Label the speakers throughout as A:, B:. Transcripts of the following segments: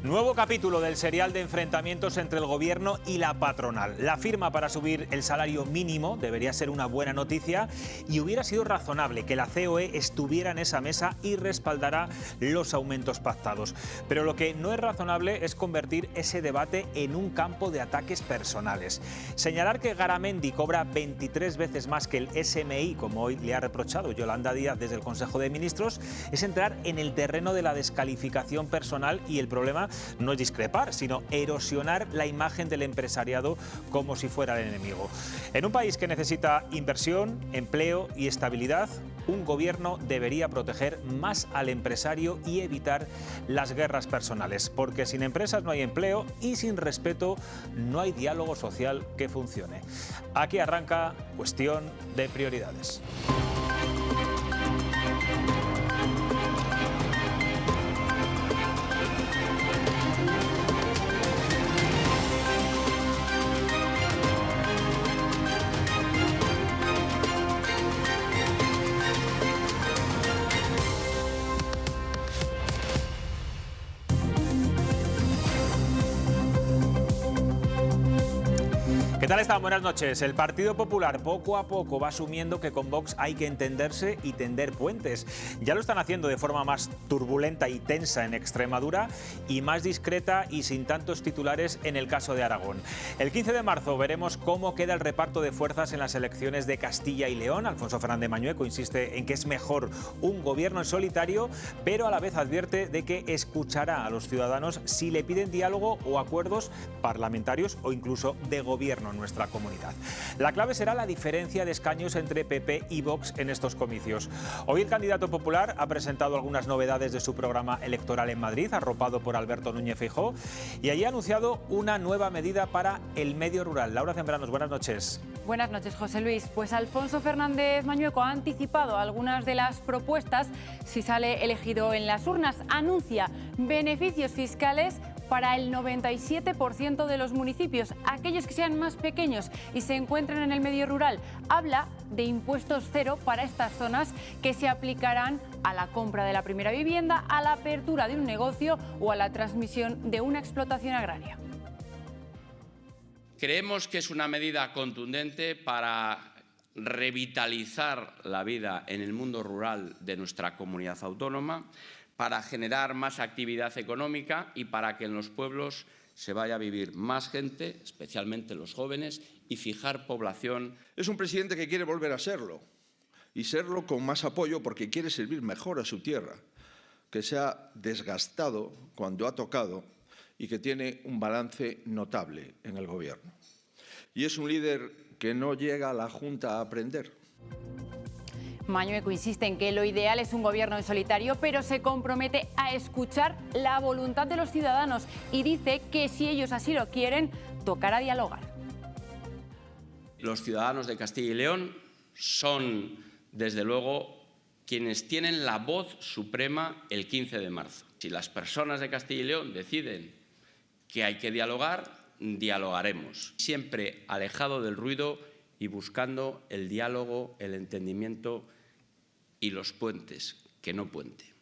A: Nuevo capítulo del serial de enfrentamientos entre el gobierno y la patronal. La firma para subir el salario mínimo debería ser una buena noticia y hubiera sido razonable que la COE estuviera en esa mesa y respaldara los aumentos pactados. Pero lo que no es razonable es convertir ese debate en un campo de ataques personales. Señalar que Garamendi cobra 23 veces más que el SMI, como hoy le ha reprochado Yolanda Díaz desde el Consejo de Ministros, es entrar en el terreno de la descalificación personal y el problema no es discrepar, sino erosionar la imagen del empresariado como si fuera el enemigo. En un país que necesita inversión, empleo y estabilidad, un gobierno debería proteger más al empresario y evitar las guerras personales, porque sin empresas no hay empleo y sin respeto no hay diálogo social que funcione. Aquí arranca Cuestión de Prioridades. ¿Qué tal están? Buenas noches. El Partido Popular poco a poco va asumiendo que con Vox hay que entenderse y tender puentes. Ya lo están haciendo de forma más turbulenta y tensa en Extremadura y más discreta y sin tantos titulares en el caso de Aragón. El 15 de marzo veremos cómo queda el reparto de fuerzas en las elecciones de Castilla y León. Alfonso Fernández Mañueco insiste en que es mejor un gobierno en solitario, pero a la vez advierte de que escuchará a los ciudadanos si le piden diálogo o acuerdos parlamentarios o incluso de gobierno en nuestra comunidad. La clave será la diferencia de escaños entre PP y Vox en estos comicios. Hoy el candidato popular ha presentado algunas novedades de su programa electoral en Madrid, arropado por Alberto Núñez Feijóo, y allí ha anunciado una nueva medida para el medio rural. Laura Zambranos, buenas noches.
B: Buenas noches, José Luis. Pues Alfonso Fernández Mañueco ha anticipado algunas de las propuestas si sale elegido en las urnas. Anuncia beneficios fiscales para el 97% de los municipios, aquellos que sean más pequeños y se encuentren en el medio rural. Habla de impuestos cero para estas zonas que se aplicarán a la compra de la primera vivienda, a la apertura de un negocio o a la transmisión de una explotación agraria.
C: Creemos que es una medida contundente para revitalizar la vida en el mundo rural de nuestra comunidad autónoma, para generar más actividad económica y para que en los pueblos se vaya a vivir más gente, especialmente los jóvenes, y fijar población.
D: Es un presidente que quiere volver a serlo, y serlo con más apoyo porque quiere servir mejor a su tierra, que se ha desgastado cuando ha tocado y que tiene un balance notable en el gobierno. Y es un líder que no llega a la Junta a aprender.
B: Mañueco insiste en que lo ideal es un gobierno en solitario, pero se compromete a escuchar la voluntad de los ciudadanos y dice que si ellos así lo quieren, tocará dialogar.
C: Los ciudadanos de Castilla y León son, desde luego, quienes tienen la voz suprema el 15 de marzo. Si las personas de Castilla y León deciden que hay que dialogar, dialogaremos. Siempre alejado del ruido y buscando el diálogo, el entendimiento y los puentes, que no puente.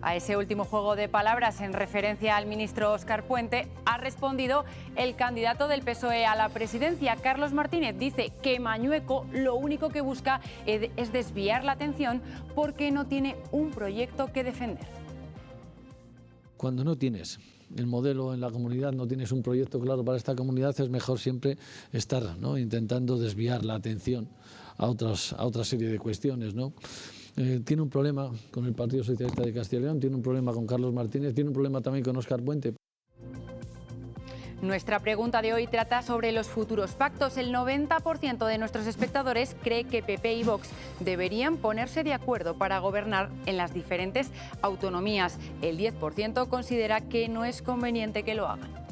B: A ese último juego de palabras en referencia al ministro Óscar Puente ha respondido el candidato del PSOE a la presidencia, Carlos Martínez. Dice que Mañueco lo único que busca es desviar la atención porque no tiene un proyecto que defender.
E: Cuando no tienes el modelo en la comunidad, no tienes un proyecto claro para esta comunidad, es mejor siempre estar, ¿no?, intentando desviar la atención a otra serie de cuestiones, ¿no? Tiene un problema con el Partido Socialista de Castilla y León, tiene un problema con Carlos Martínez, tiene un problema también con Óscar Puente.
B: Nuestra pregunta de hoy trata sobre los futuros pactos. El 90% de nuestros espectadores cree que PP y Vox deberían ponerse de acuerdo para gobernar en las diferentes autonomías. El 10% considera que no es conveniente que lo hagan.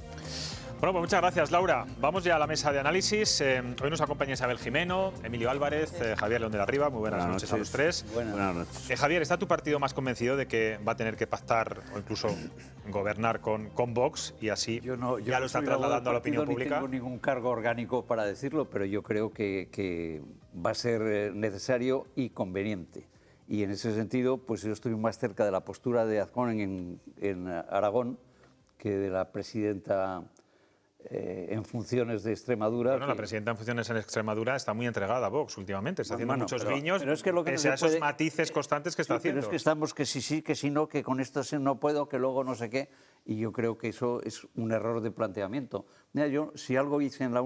A: Bueno, pues muchas gracias, Laura. Vamos ya a la mesa de análisis. Hoy nos acompaña Isabel Jimeno, Emilio Álvarez, Javier León de la Riva. Muy buenas noches a los tres.
F: Buenas noches.
A: Javier, ¿está tu partido más convencido de que va a tener que pactar o incluso gobernar con Vox y así
F: yo
A: ya lo está trasladando a la opinión pública?
F: No tengo ningún cargo orgánico para decirlo, pero yo creo que va a ser necesario y conveniente. Y en ese sentido, pues yo estoy más cerca de la postura de Azcón en Aragón, que de la presidenta en funciones de Extremadura.
A: Bueno, la presidenta en funciones en Extremadura está muy entregada a Vox últimamente, está haciendo muchos guiños,
F: pero es que lo que
A: pese
F: no
A: a
F: se
A: esos
F: puede,
A: matices constantes que está haciendo.
F: Pero es que estamos que sí, que si no, que con esto no puedo, que luego no sé qué, y yo creo que eso es un error de planteamiento. Mira, yo si algo hice en la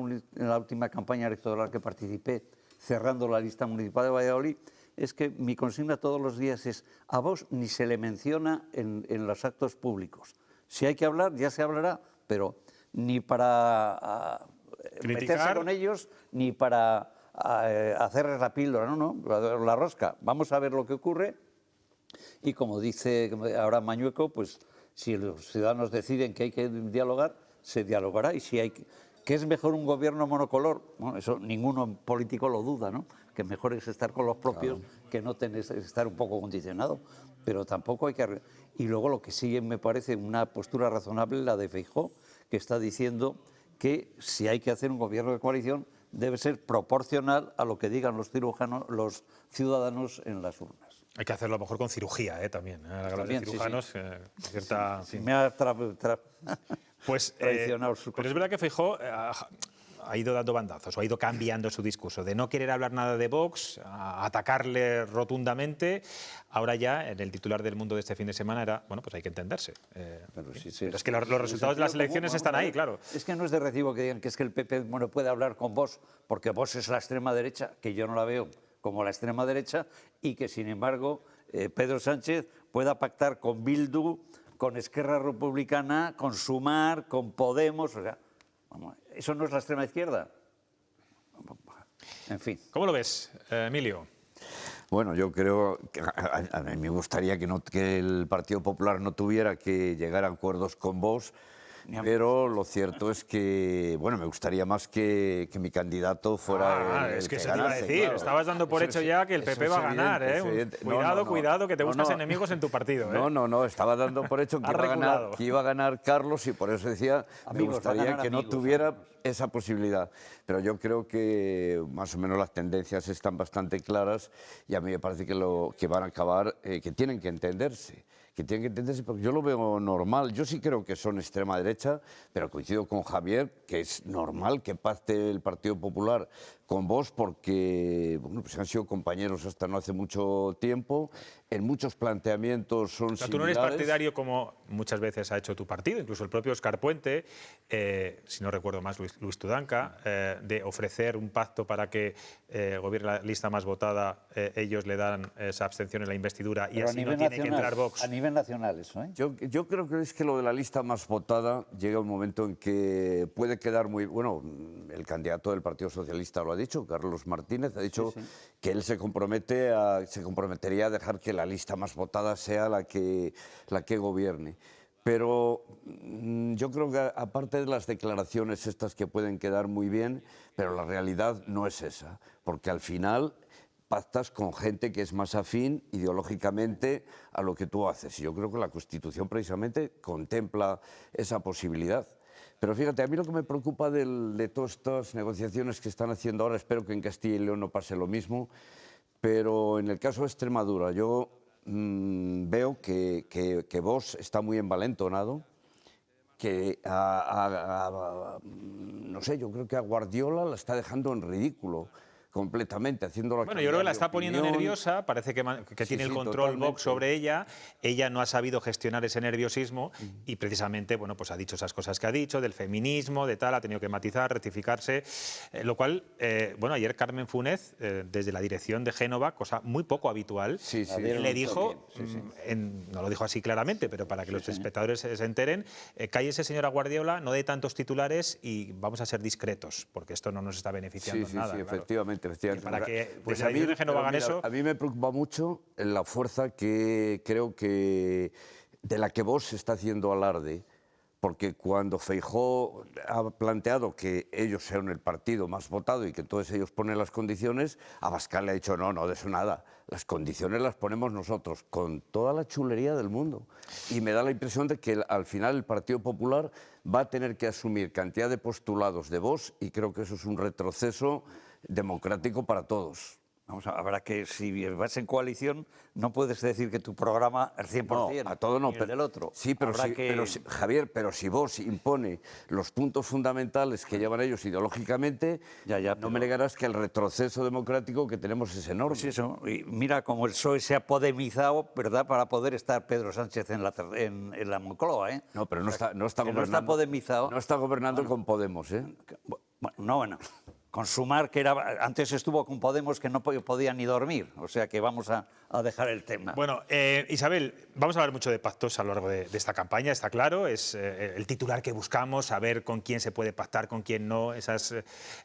F: última campaña electoral que participé, cerrando la lista municipal de Valladolid, es que mi consigna todos los días es: a Vox ni se le menciona en los actos públicos. Si hay que hablar, ya se hablará, pero ni para meterse con ellos, ni para hacerles la píldora, no, la rosca. Vamos a ver lo que ocurre y, como dice ahora Mañueco, pues si los ciudadanos deciden que hay que dialogar, se dialogará, y si hay que es mejor un gobierno monocolor, bueno, eso ninguno político lo duda, ¿no? Que mejor es estar con los propios, claro, que no estar un poco condicionado, pero tampoco hay que... Y luego lo que sí me parece una postura razonable, la de Feijóo, que está diciendo que si hay que hacer un gobierno de coalición debe ser proporcional a lo que digan los ciudadanos en las urnas.
A: Hay que hacerlo a lo mejor con cirugía, también.
F: También,
A: los cirujanos,
F: sí.
A: Cierta...
F: Sí. Me ha
A: pues,
F: traicionado su...
A: Pero es verdad que Feijóo ha ido dando bandazos, o ha ido cambiando su discurso, de no querer hablar nada de Vox, a atacarle rotundamente. Ahora ya, en el titular del Mundo de este fin de semana era, bueno, pues hay que entenderse. Pero es que los resultados de las elecciones están ahí, claro.
F: Es que no es de recibo que digan que es que el PP puede hablar con Vox, porque Vox es la extrema derecha, que yo no la veo como la extrema derecha, y que, sin embargo, Pedro Sánchez pueda pactar con Bildu, con Esquerra Republicana, con Sumar, con Podemos, o sea... ¿Eso no es la extrema izquierda? En fin.
A: ¿Cómo lo ves, Emilio?
G: Bueno, yo creo que a mí me gustaría que el Partido Popular no tuviera que llegar a acuerdos con Vox, pero lo cierto es que, bueno, me gustaría más que mi candidato fuera
A: es que
G: el
A: eso
G: que
A: te iba a
G: ganase,
A: decir,
G: claro.
A: estabas dando por hecho ya que el PP va a ganar, ¿eh? Cuidado, cuidado, que te buscas enemigos en tu partido, ¿eh?
G: No, estaba dando por hecho que iba a ganar Carlos, y por eso decía, me gustaría que no tuviera esa posibilidad. Pero yo creo que más o menos las tendencias están bastante claras, y a mí me parece que van a acabar, que tienen que entenderse. Porque yo lo veo normal. Yo sí creo que son extrema derecha, pero coincido con Javier que es normal que pacte el Partido Popular con Vox, porque bueno, pues han sido compañeros hasta no hace mucho tiempo. En muchos planteamientos son similares.
A: Tú no eres partidario, como muchas veces ha hecho tu partido, incluso el propio Óscar Puente, si no recuerdo más, Luis Tudanca, de ofrecer un pacto para que gobierne la lista más votada, ellos le dan esa abstención en la investidura, y así no tiene que entrar Vox.
F: A nivel nacional eso, ¿eh?
G: Yo creo que es que lo de la lista más votada llega un momento en que puede quedar muy... Bueno, el candidato del Partido Socialista lo ha dicho, Carlos Martínez, ha dicho que él se comprometería a dejar que la lista más votada sea la que gobierne. Pero yo creo que, aparte de las declaraciones estas que pueden quedar muy bien, pero la realidad no es esa, porque al final pactas con gente que es más afín ideológicamente a lo que tú haces. Y yo creo que la Constitución precisamente contempla esa posibilidad. Pero fíjate, a mí lo que me preocupa de todas estas negociaciones que están haciendo ahora, espero que en Castilla y León no pase lo mismo, pero en el caso de Extremadura yo veo que Vox está muy envalentonado, que no sé, yo creo que a Guardiola la está dejando en ridículo completamente, haciéndola.
A: Bueno, yo creo que la está poniendo nerviosa, parece que tiene el control Vox sobre ella no ha sabido gestionar ese nerviosismo y precisamente, bueno, pues ha dicho esas cosas que ha dicho, del feminismo, de tal, ha tenido que matizar, rectificarse, lo cual, bueno, ayer Carmen Funes, desde la dirección de Génova, cosa muy poco habitual, le dijo, no lo dijo así claramente, pero para que los espectadores se enteren, cállese señora Guardiola, no dé tantos titulares y vamos a ser discretos, porque esto no nos está beneficiando en nada.
G: Sí,
A: claro.
G: Efectivamente.
A: Para que
G: pues
A: a mí
G: me preocupa mucho la fuerza que creo que de la que Vox está haciendo alarde, porque cuando Feijóo ha planteado que ellos sean el partido más votado y que entonces ellos ponen las condiciones, Abascal le ha dicho no, de eso nada, las condiciones las ponemos nosotros, con toda la chulería del mundo. Y me da la impresión de que al final el Partido Popular va a tener que asumir cantidad de postulados de Vox, y creo que eso es un retroceso democrático para todos.
F: Vamos a, habrá que, si vas en coalición, no puedes decir que tu programa es 100%.
G: No, a todo no,
F: ni el del otro.
G: Sí, pero, Javier, pero si Vox impone los puntos fundamentales que llevan ellos ideológicamente, no me negarás que el retroceso democrático que tenemos es enorme.
F: Pues eso, y mira cómo el PSOE se ha podemizado, ¿verdad?, para poder estar Pedro Sánchez en la Moncloa, ¿eh?
G: No, pero no está gobernando.
F: No está podemizado.
G: No está gobernando con Podemos, ¿eh?
F: Bueno. Con Sumar, que antes estuvo con Podemos, que no podía ni dormir. O sea que vamos a dejar el tema.
A: Bueno, Isabel, vamos a hablar mucho de pactos a lo largo de esta campaña, está claro. Es el titular que buscamos, saber con quién se puede pactar, con quién no, esas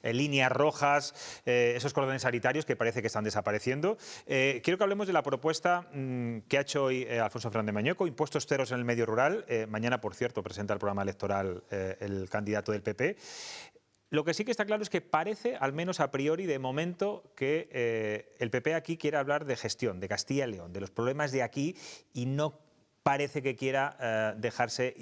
A: líneas rojas, esos cordones sanitarios que parece que están desapareciendo. Quiero que hablemos de la propuesta que ha hecho hoy Alfonso Fernández Mañueco, impuestos ceros en el medio rural. Mañana, por cierto, presenta el programa electoral el candidato del PP. Lo que sí que está claro es que parece, al menos a priori, de momento, que el PP aquí quiere hablar de gestión, de Castilla y León, de los problemas de aquí, y no parece que quiera dejarse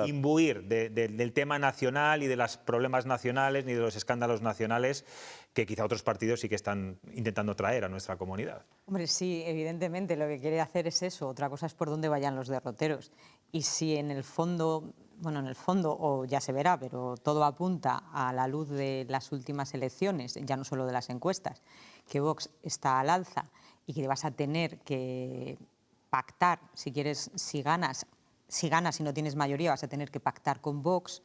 A: imbuir del tema nacional y de los problemas nacionales ni de los escándalos nacionales que quizá otros partidos sí que están intentando traer a nuestra comunidad.
H: Hombre, sí, evidentemente lo que quiere hacer es eso. Otra cosa es por dónde vayan los derroteros. Y si en el fondo, o ya se verá, pero todo apunta a la luz de las últimas elecciones, ya no solo de las encuestas, que Vox está al alza y que vas a tener que pactar, si ganas y no tienes mayoría, vas a tener que pactar con Vox,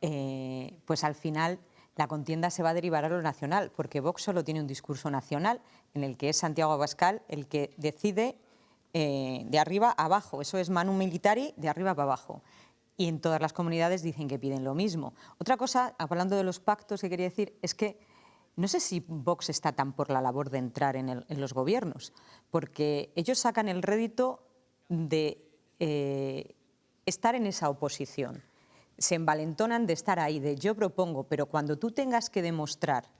H: pues al final la contienda se va a derivar a lo nacional, porque Vox solo tiene un discurso nacional en el que es Santiago Abascal el que decide de arriba a abajo. Eso es Manu Militari, de arriba para abajo. Y en todas las comunidades dicen que piden lo mismo. Otra cosa, hablando de los pactos, que quería decir es que no sé si Vox está tan por la labor de entrar en los gobiernos, porque ellos sacan el rédito de estar en esa oposición. Se envalentonan de estar ahí, de yo propongo, pero cuando tú tengas que demostrar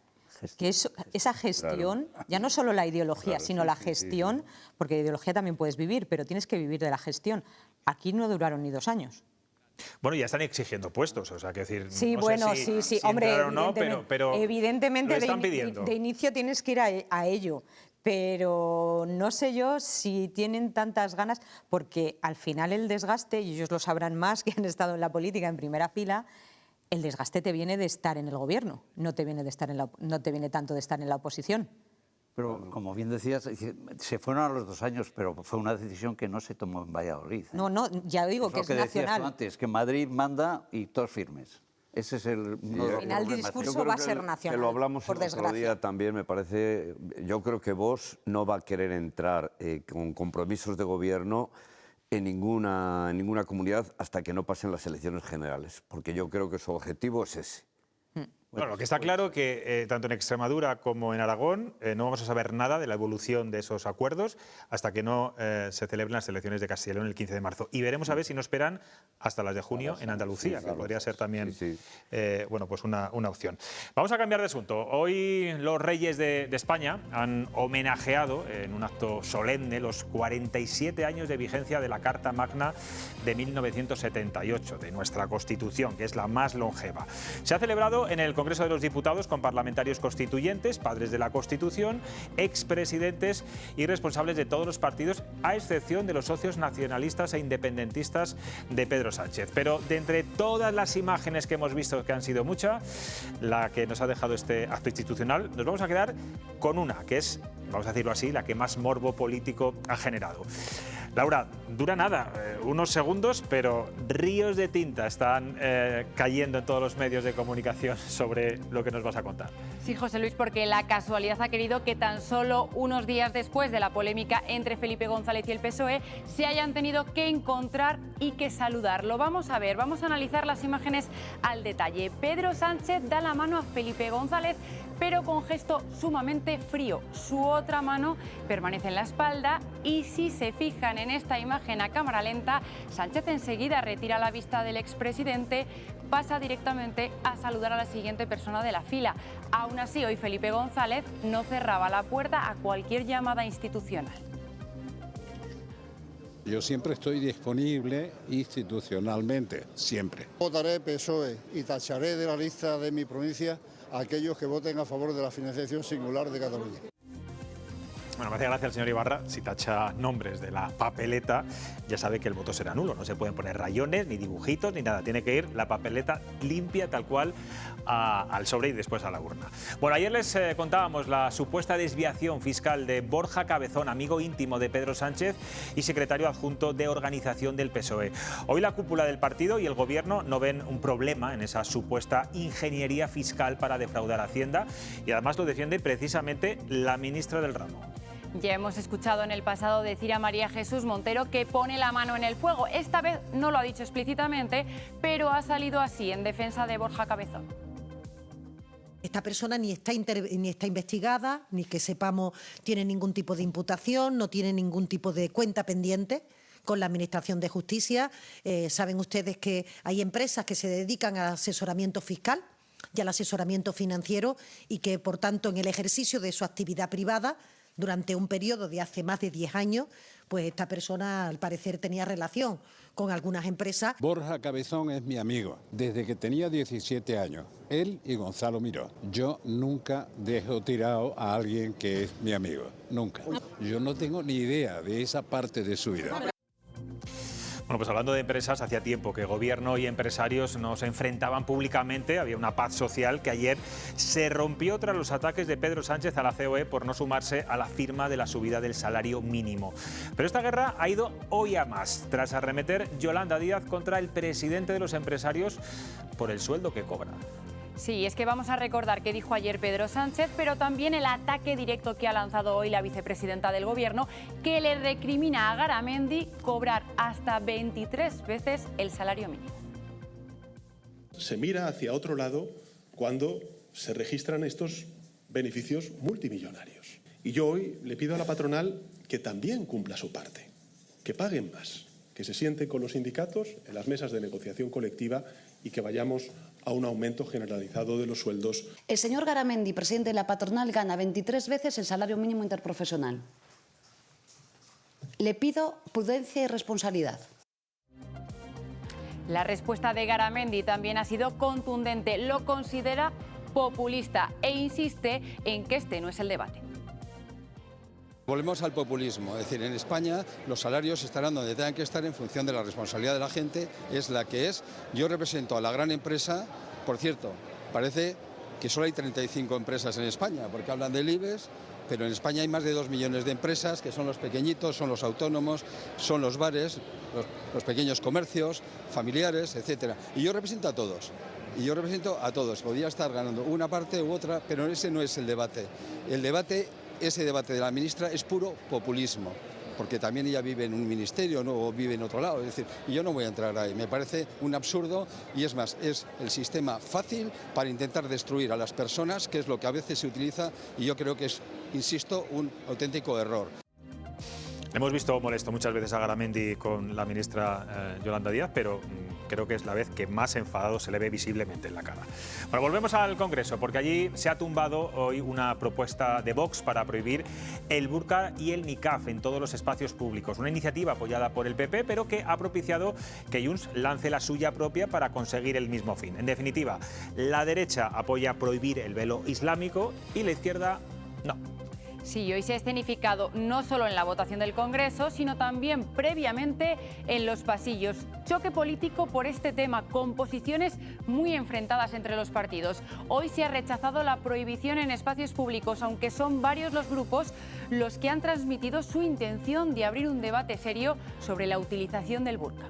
H: que esa gestión, ya no solo la ideología, sino la gestión, porque de ideología también puedes vivir, pero tienes que vivir de la gestión. Aquí no duraron ni 2 años.
A: Bueno, ya están exigiendo puestos, o sea, que decir,
H: sí,
A: no
H: bueno,
A: sé si
H: hombre,
A: evidentemente, no, pero
H: evidentemente
A: lo están pidiendo.
H: De inicio tienes que ir a ello, pero no sé yo si tienen tantas ganas, porque al final el desgaste, y ellos lo sabrán más que han estado en la política en primera fila, el desgaste te viene de estar en el gobierno, no te viene tanto de estar en la oposición.
F: Pero, como bien decías, se fueron a los 2 años, pero fue una decisión que no se tomó en Valladolid.
H: No, ya digo que es nacional.
F: Decías tú antes, que Madrid manda y todos firmes. Ese es el
H: final del discurso va a ser nacional,
G: que lo hablamos
H: por
G: el otro día también, me parece. Yo creo que Vox no va a querer entrar con compromisos de gobierno en ninguna comunidad hasta que no pasen las elecciones generales, porque yo creo que su objetivo es ese.
A: Bueno, lo que está claro que tanto en Extremadura como en Aragón no vamos a saber nada de la evolución de esos acuerdos hasta que no se celebren las elecciones de Castilla y León el 15 de marzo. Y veremos a ver si no esperan hasta las de junio en Andalucía, que podría ser también bueno, pues una opción. Vamos a cambiar de asunto. Hoy los reyes de España han homenajeado en un acto solemne los 47 años de vigencia de la Carta Magna de 1978, de nuestra Constitución, que es la más longeva. Se ha celebrado en el Congreso de los Diputados con parlamentarios constituyentes, padres de la Constitución, expresidentes y responsables de todos los partidos, a excepción de los socios nacionalistas e independentistas de Pedro Sánchez. Pero de entre todas las imágenes que hemos visto, que han sido muchas, la que nos ha dejado este acto institucional, nos vamos a quedar con una, que es, vamos a decirlo así, la que más morbo político ha generado. Laura, dura nada, unos segundos, pero ríos de tinta están cayendo en todos los medios de comunicación sobre lo que nos vas a contar.
B: Sí, José Luis, porque la casualidad ha querido que tan solo unos días después de la polémica entre Felipe González y el PSOE se hayan tenido que encontrar y que saludar. Lo vamos a ver, vamos a analizar las imágenes al detalle. Pedro Sánchez da la mano a Felipe González, pero con gesto sumamente frío. Su otra mano permanece en la espalda y si se fijan en esta imagen a cámara lenta, Sánchez enseguida retira la vista del expresidente, pasa directamente a saludar a la siguiente persona de la fila. Aún así, hoy Felipe González no cerraba la puerta a cualquier llamada institucional.
I: Yo siempre estoy disponible institucionalmente, siempre.
J: Votaré PSOE y tacharé de la lista de mi provincia a aquellos que voten a favor de la financiación singular de Cataluña.
A: Bueno, me hace gracia el señor Ibarra, si tacha nombres de la papeleta, ya sabe que el voto será nulo. No se pueden poner rayones, ni dibujitos, ni nada. Tiene que ir la papeleta limpia, tal cual, al sobre y después a la urna. Bueno, ayer les contábamos la supuesta desviación fiscal de Borja Cabezón, amigo íntimo de Pedro Sánchez y secretario adjunto de organización del PSOE. Hoy la cúpula del partido y el gobierno no ven un problema en esa supuesta ingeniería fiscal para defraudar a Hacienda y además lo defiende precisamente la ministra del ramo.
B: Ya hemos escuchado en el pasado decir a María Jesús Montero que pone la mano en el fuego. Esta vez no lo ha dicho explícitamente, pero ha salido así en defensa de Borja Cabezón.
J: Esta persona ni está investigada, ni que sepamos tiene ningún tipo de imputación, no tiene ningún tipo de cuenta pendiente con la Administración de Justicia. Saben ustedes que hay empresas que se dedican al asesoramiento fiscal y al asesoramiento financiero y que, por tanto, en el ejercicio de su actividad privada, durante un periodo de hace más de 10 años, pues esta persona al parecer tenía relación con algunas empresas.
I: Borja Cabezón es mi amigo desde que tenía 17 años, él y Gonzalo Miró. Yo nunca dejo tirado a alguien que es mi amigo, nunca. Yo no tengo ni idea de esa parte de su vida.
A: Bueno, pues hablando de empresas, hacía tiempo que gobierno y empresarios no se enfrentaban públicamente. Había una paz social que ayer se rompió tras los ataques de Pedro Sánchez a la COE por no sumarse a la firma de la subida del salario mínimo. Pero esta guerra ha ido hoy a más, tras arremeter Yolanda Díaz contra el presidente de los empresarios por el sueldo que cobra.
B: Sí, es que vamos a recordar qué dijo ayer Pedro Sánchez, pero también el ataque directo que ha lanzado hoy la vicepresidenta del Gobierno, que le recrimina a Garamendi cobrar hasta 23 veces el salario mínimo.
K: Se mira hacia otro lado cuando se registran estos beneficios multimillonarios. Y yo hoy le pido a la patronal que también cumpla su parte, que paguen más, que se sienten con los sindicatos en las mesas de negociación colectiva y que vayamos a un aumento generalizado de los sueldos.
L: El señor Garamendi, presidente de la patronal, gana 23 veces el salario mínimo interprofesional. Le pido prudencia y responsabilidad.
B: La respuesta de Garamendi también ha sido contundente. Lo considera populista e insiste en que este no es el debate.
I: Volvemos al populismo, es decir, en España los salarios estarán donde tengan que estar en función de la responsabilidad de la gente, es la que es. Yo represento a la gran empresa, por cierto, parece que solo hay 35 empresas en España, porque hablan del IBEX, pero en España hay más de 2 millones de empresas, que son los pequeñitos, son los autónomos, son los bares, los pequeños comercios, familiares, etcétera. Y yo represento a todos. Y yo represento a todos. Podría estar ganando una parte u otra, pero ese no es el debate. Ese debate de la ministra es puro populismo, porque también ella vive en un ministerio, ¿no? O vive en otro lado. Es decir, yo no voy a entrar ahí. Me parece un absurdo y es más, es el sistema fácil para intentar destruir a las personas, que es lo que a veces se utiliza y yo creo que es, insisto, un auténtico error.
A: Hemos visto molesto muchas veces a Garamendi con la ministra Yolanda Díaz, pero creo que es la vez que más enfadado se le ve visiblemente en la cara. Bueno, volvemos al Congreso, porque allí se ha tumbado hoy una propuesta de Vox para prohibir el burka y el niqab en todos los espacios públicos. Una iniciativa apoyada por el PP, pero que ha propiciado que Junts lance la suya propia para conseguir el mismo fin. En definitiva, la derecha apoya prohibir el velo islámico y la izquierda no.
B: Sí, hoy se ha escenificado no solo en la votación del Congreso, sino también previamente en los pasillos. Choque político por este tema, con posiciones muy enfrentadas entre los partidos. Hoy se ha rechazado la prohibición en espacios públicos, aunque son varios los grupos los que han transmitido su intención de abrir un debate serio sobre la utilización del burka.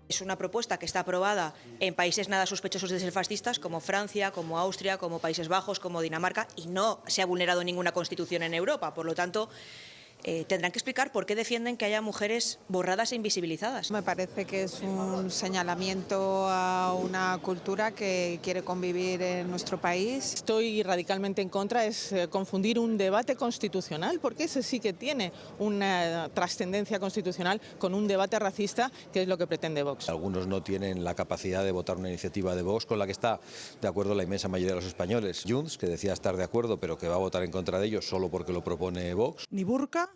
M: Es una propuesta que está aprobada en países nada sospechosos de ser fascistas, como Francia, como Austria, como Países Bajos, como Dinamarca, y no se ha vulnerado ninguna constitución en Europa. Por lo tanto, tendrán que explicar por qué defienden que haya mujeres borradas e invisibilizadas.
N: Me parece que es un señalamiento a una cultura que quiere convivir en nuestro país. Estoy radicalmente en contra, es confundir un debate constitucional, porque ese sí que tiene una trascendencia constitucional, con un debate racista, que es lo que pretende Vox.
O: Algunos no tienen la capacidad de votar una iniciativa de Vox con la que está de acuerdo la inmensa mayoría de los españoles. Junts, que decía estar de acuerdo, pero que va a votar en contra de ellos solo porque lo propone Vox.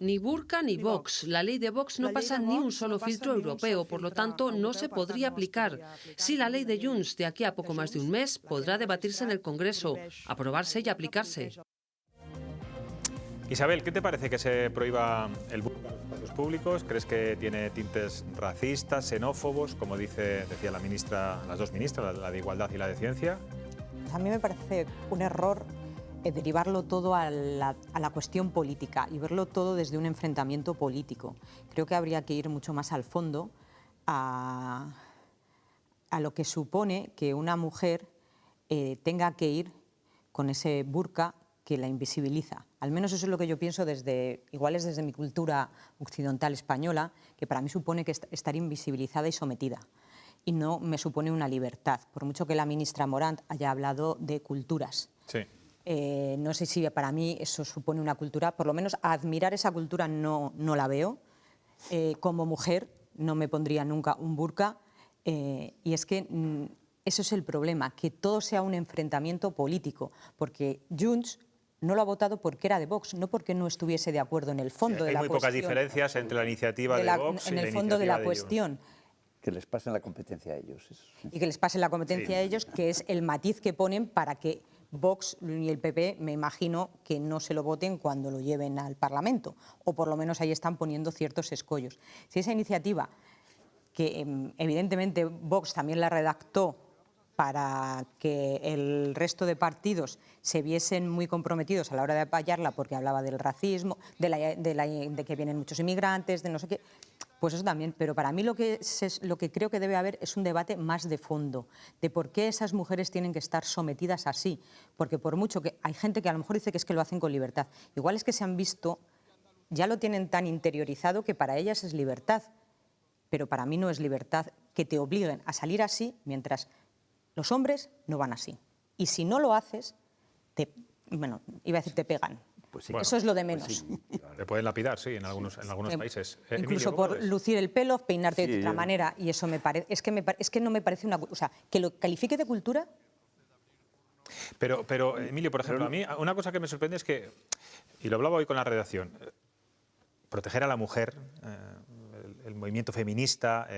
P: Ni burka ni Vox. La ley de Vox no pasa ni un solo filtro europeo, por lo tanto no se podría aplicar. Sí, la ley de Junts de aquí a poco más de un mes podrá debatirse en el Congreso, aprobarse y aplicarse.
A: Isabel, ¿qué te parece que se prohíba el burka en los espacios públicos? ¿Crees que tiene tintes racistas, xenófobos, como decía la ministra, las dos ministras, la de Igualdad y la de Ciencia?
H: A mí me parece un error derivarlo todo a la cuestión política y verlo todo desde un enfrentamiento político. Creo que habría que ir mucho más al fondo a lo que supone que una mujer tenga que ir con ese burka que la invisibiliza. Al menos eso es lo que yo pienso igual es desde mi cultura occidental española, que para mí supone que estar invisibilizada y sometida. Y no me supone una libertad, por mucho que la ministra Morant haya hablado de culturas.
A: Sí.
H: No sé si para mí eso supone una cultura, por lo menos admirar esa cultura no la veo. Como mujer no me pondría nunca un burka y es que eso es el problema, que todo sea un enfrentamiento político, porque Junts no lo ha votado porque era de Vox, no porque no estuviese de acuerdo en el fondo de la cuestión.
A: Hay muy pocas diferencias entre la iniciativa de Vox y la iniciativa de Junts.
H: En el fondo de la cuestión.
F: Que les pasen la competencia a ellos.
H: Y que les pasen la competencia a ellos, que es el matiz que ponen para que Vox y el PP, me imagino, que no se lo voten cuando lo lleven al Parlamento, o por lo menos ahí están poniendo ciertos escollos. Si esa iniciativa, que evidentemente Vox también la redactó para que el resto de partidos se viesen muy comprometidos a la hora de apoyarla porque hablaba del racismo, de que vienen muchos inmigrantes, de no sé qué, pues eso también. Pero para mí lo que creo que debe haber es un debate más de fondo, de por qué esas mujeres tienen que estar sometidas así, porque por mucho que hay gente que a lo mejor dice que es que lo hacen con libertad, igual es que se han visto, ya lo tienen tan interiorizado que para ellas es libertad, pero para mí no es libertad que te obliguen a salir así mientras los hombres no van así. Y si no lo haces, te pegan.
F: Pues sí.
H: Eso es lo de menos.
F: Pues sí, claro.
A: Le pueden lapidar, sí, en algunos países.
H: Incluso
A: Emilio,
H: por lucir el pelo, peinarte de otra manera. Y eso me parece, es que no me parece una... O sea, que lo califique de cultura...
A: Pero Emilio, por ejemplo, a mí una cosa que me sorprende es que, y lo hablaba hoy con la redacción, proteger a la mujer, el movimiento feminista,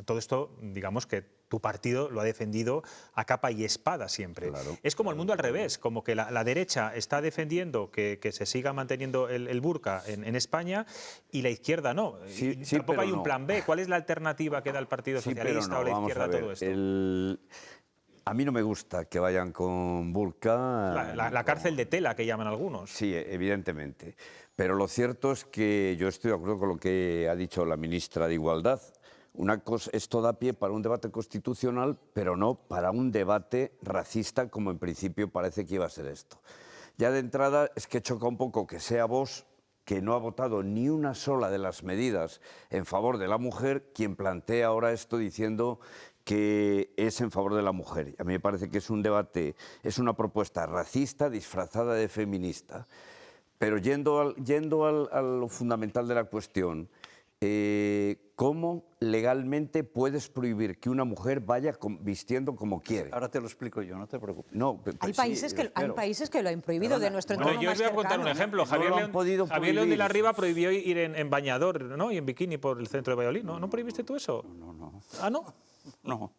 A: todo esto, digamos que tu partido lo ha defendido a capa y espada siempre.
G: Claro,
A: es como el mundo al revés, como que la derecha está defendiendo que se siga manteniendo el burka en España y la izquierda no.
G: Sí,
A: y tampoco
G: pero
A: hay un plan B. ¿Cuál es la alternativa que da el Partido Socialista o la izquierda a todo esto?
G: A mí no me gusta que vayan con burka.
A: La cárcel de tela que llaman algunos.
G: Sí, evidentemente. Pero lo cierto es que yo estoy de acuerdo con lo que ha dicho la ministra de Igualdad. Esto da pie para un debate constitucional, pero no para un debate racista, como en principio parece que iba a ser esto. Ya de entrada es que choca un poco que sea Vox, que no ha votado ni una sola de las medidas en favor de la mujer, quien plantea ahora esto diciendo que es en favor de la mujer. A mí me parece que es un debate, es una propuesta racista disfrazada de feminista. Pero yendo a lo fundamental de la cuestión, ¿cómo legalmente puedes prohibir que una mujer vaya vistiendo como quiere?
F: Ahora te lo explico yo, no te preocupes.
G: No,
H: hay países que lo han prohibido de nuestro entorno
A: yo os voy a contar un ejemplo. Javier León de la Riva prohibió ir en bañador, ¿no? Y en bikini por el centro de Valladolid. ¿No prohibiste tú eso?
F: No.
A: ¿Ah, no?
F: No.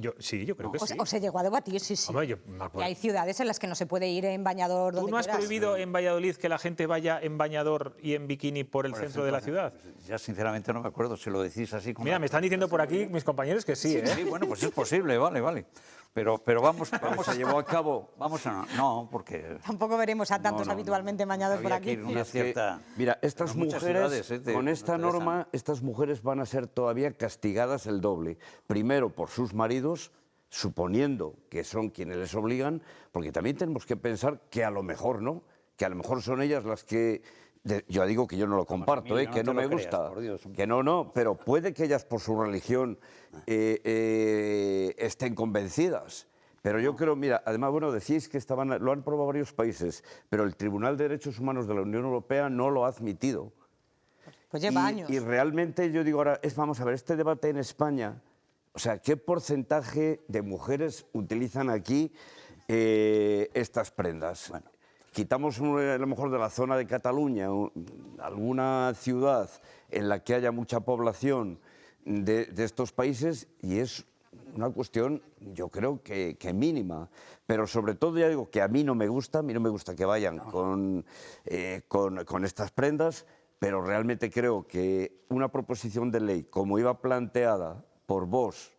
A: Yo creo que sí.
H: O se llegó a debatir, sí.
A: Hombre, yo me acuerdo.
H: Y hay ciudades en las que no se puede ir en bañador donde
A: ¿Tú no has
H: quieras.
A: prohibido en Valladolid que la gente vaya en bañador y en bikini por el centro de la ciudad?
F: Ya sinceramente no me acuerdo, si lo decís así como...
A: Mira, me están diciendo por aquí mis compañeros que sí, ¿eh?
F: Sí, bueno, pues es posible, vale. Pero vamos a llevar a cabo... No, porque...
H: Tampoco veremos a tantos habitualmente bañados por aquí.
F: Una cierta...
G: Mira, estas mujeres,
F: ciudades,
G: con esta norma, estas mujeres van a ser todavía castigadas el doble. Primero por sus maridos, suponiendo que son quienes les obligan, porque también tenemos que pensar que a lo mejor no, que a lo mejor son ellas las que... Yo digo que yo no lo comparto, que no me gusta, que no, pero puede que ellas por su religión estén convencidas. Pero yo creo, mira, además, decís que lo han probado varios países, pero el Tribunal de Derechos Humanos de la Unión Europea no lo ha admitido.
H: Pues lleva años.
G: Y realmente yo digo ahora, vamos a ver, este debate en España, o sea, ¿qué porcentaje de mujeres utilizan aquí estas prendas? Bueno. Quitamos a lo mejor de la zona de Cataluña, alguna ciudad en la que haya mucha población de estos países y es una cuestión, yo creo que mínima, pero sobre todo ya digo que a mí no me gusta que vayan con estas prendas, pero realmente creo que una proposición de ley como iba planteada por Vox,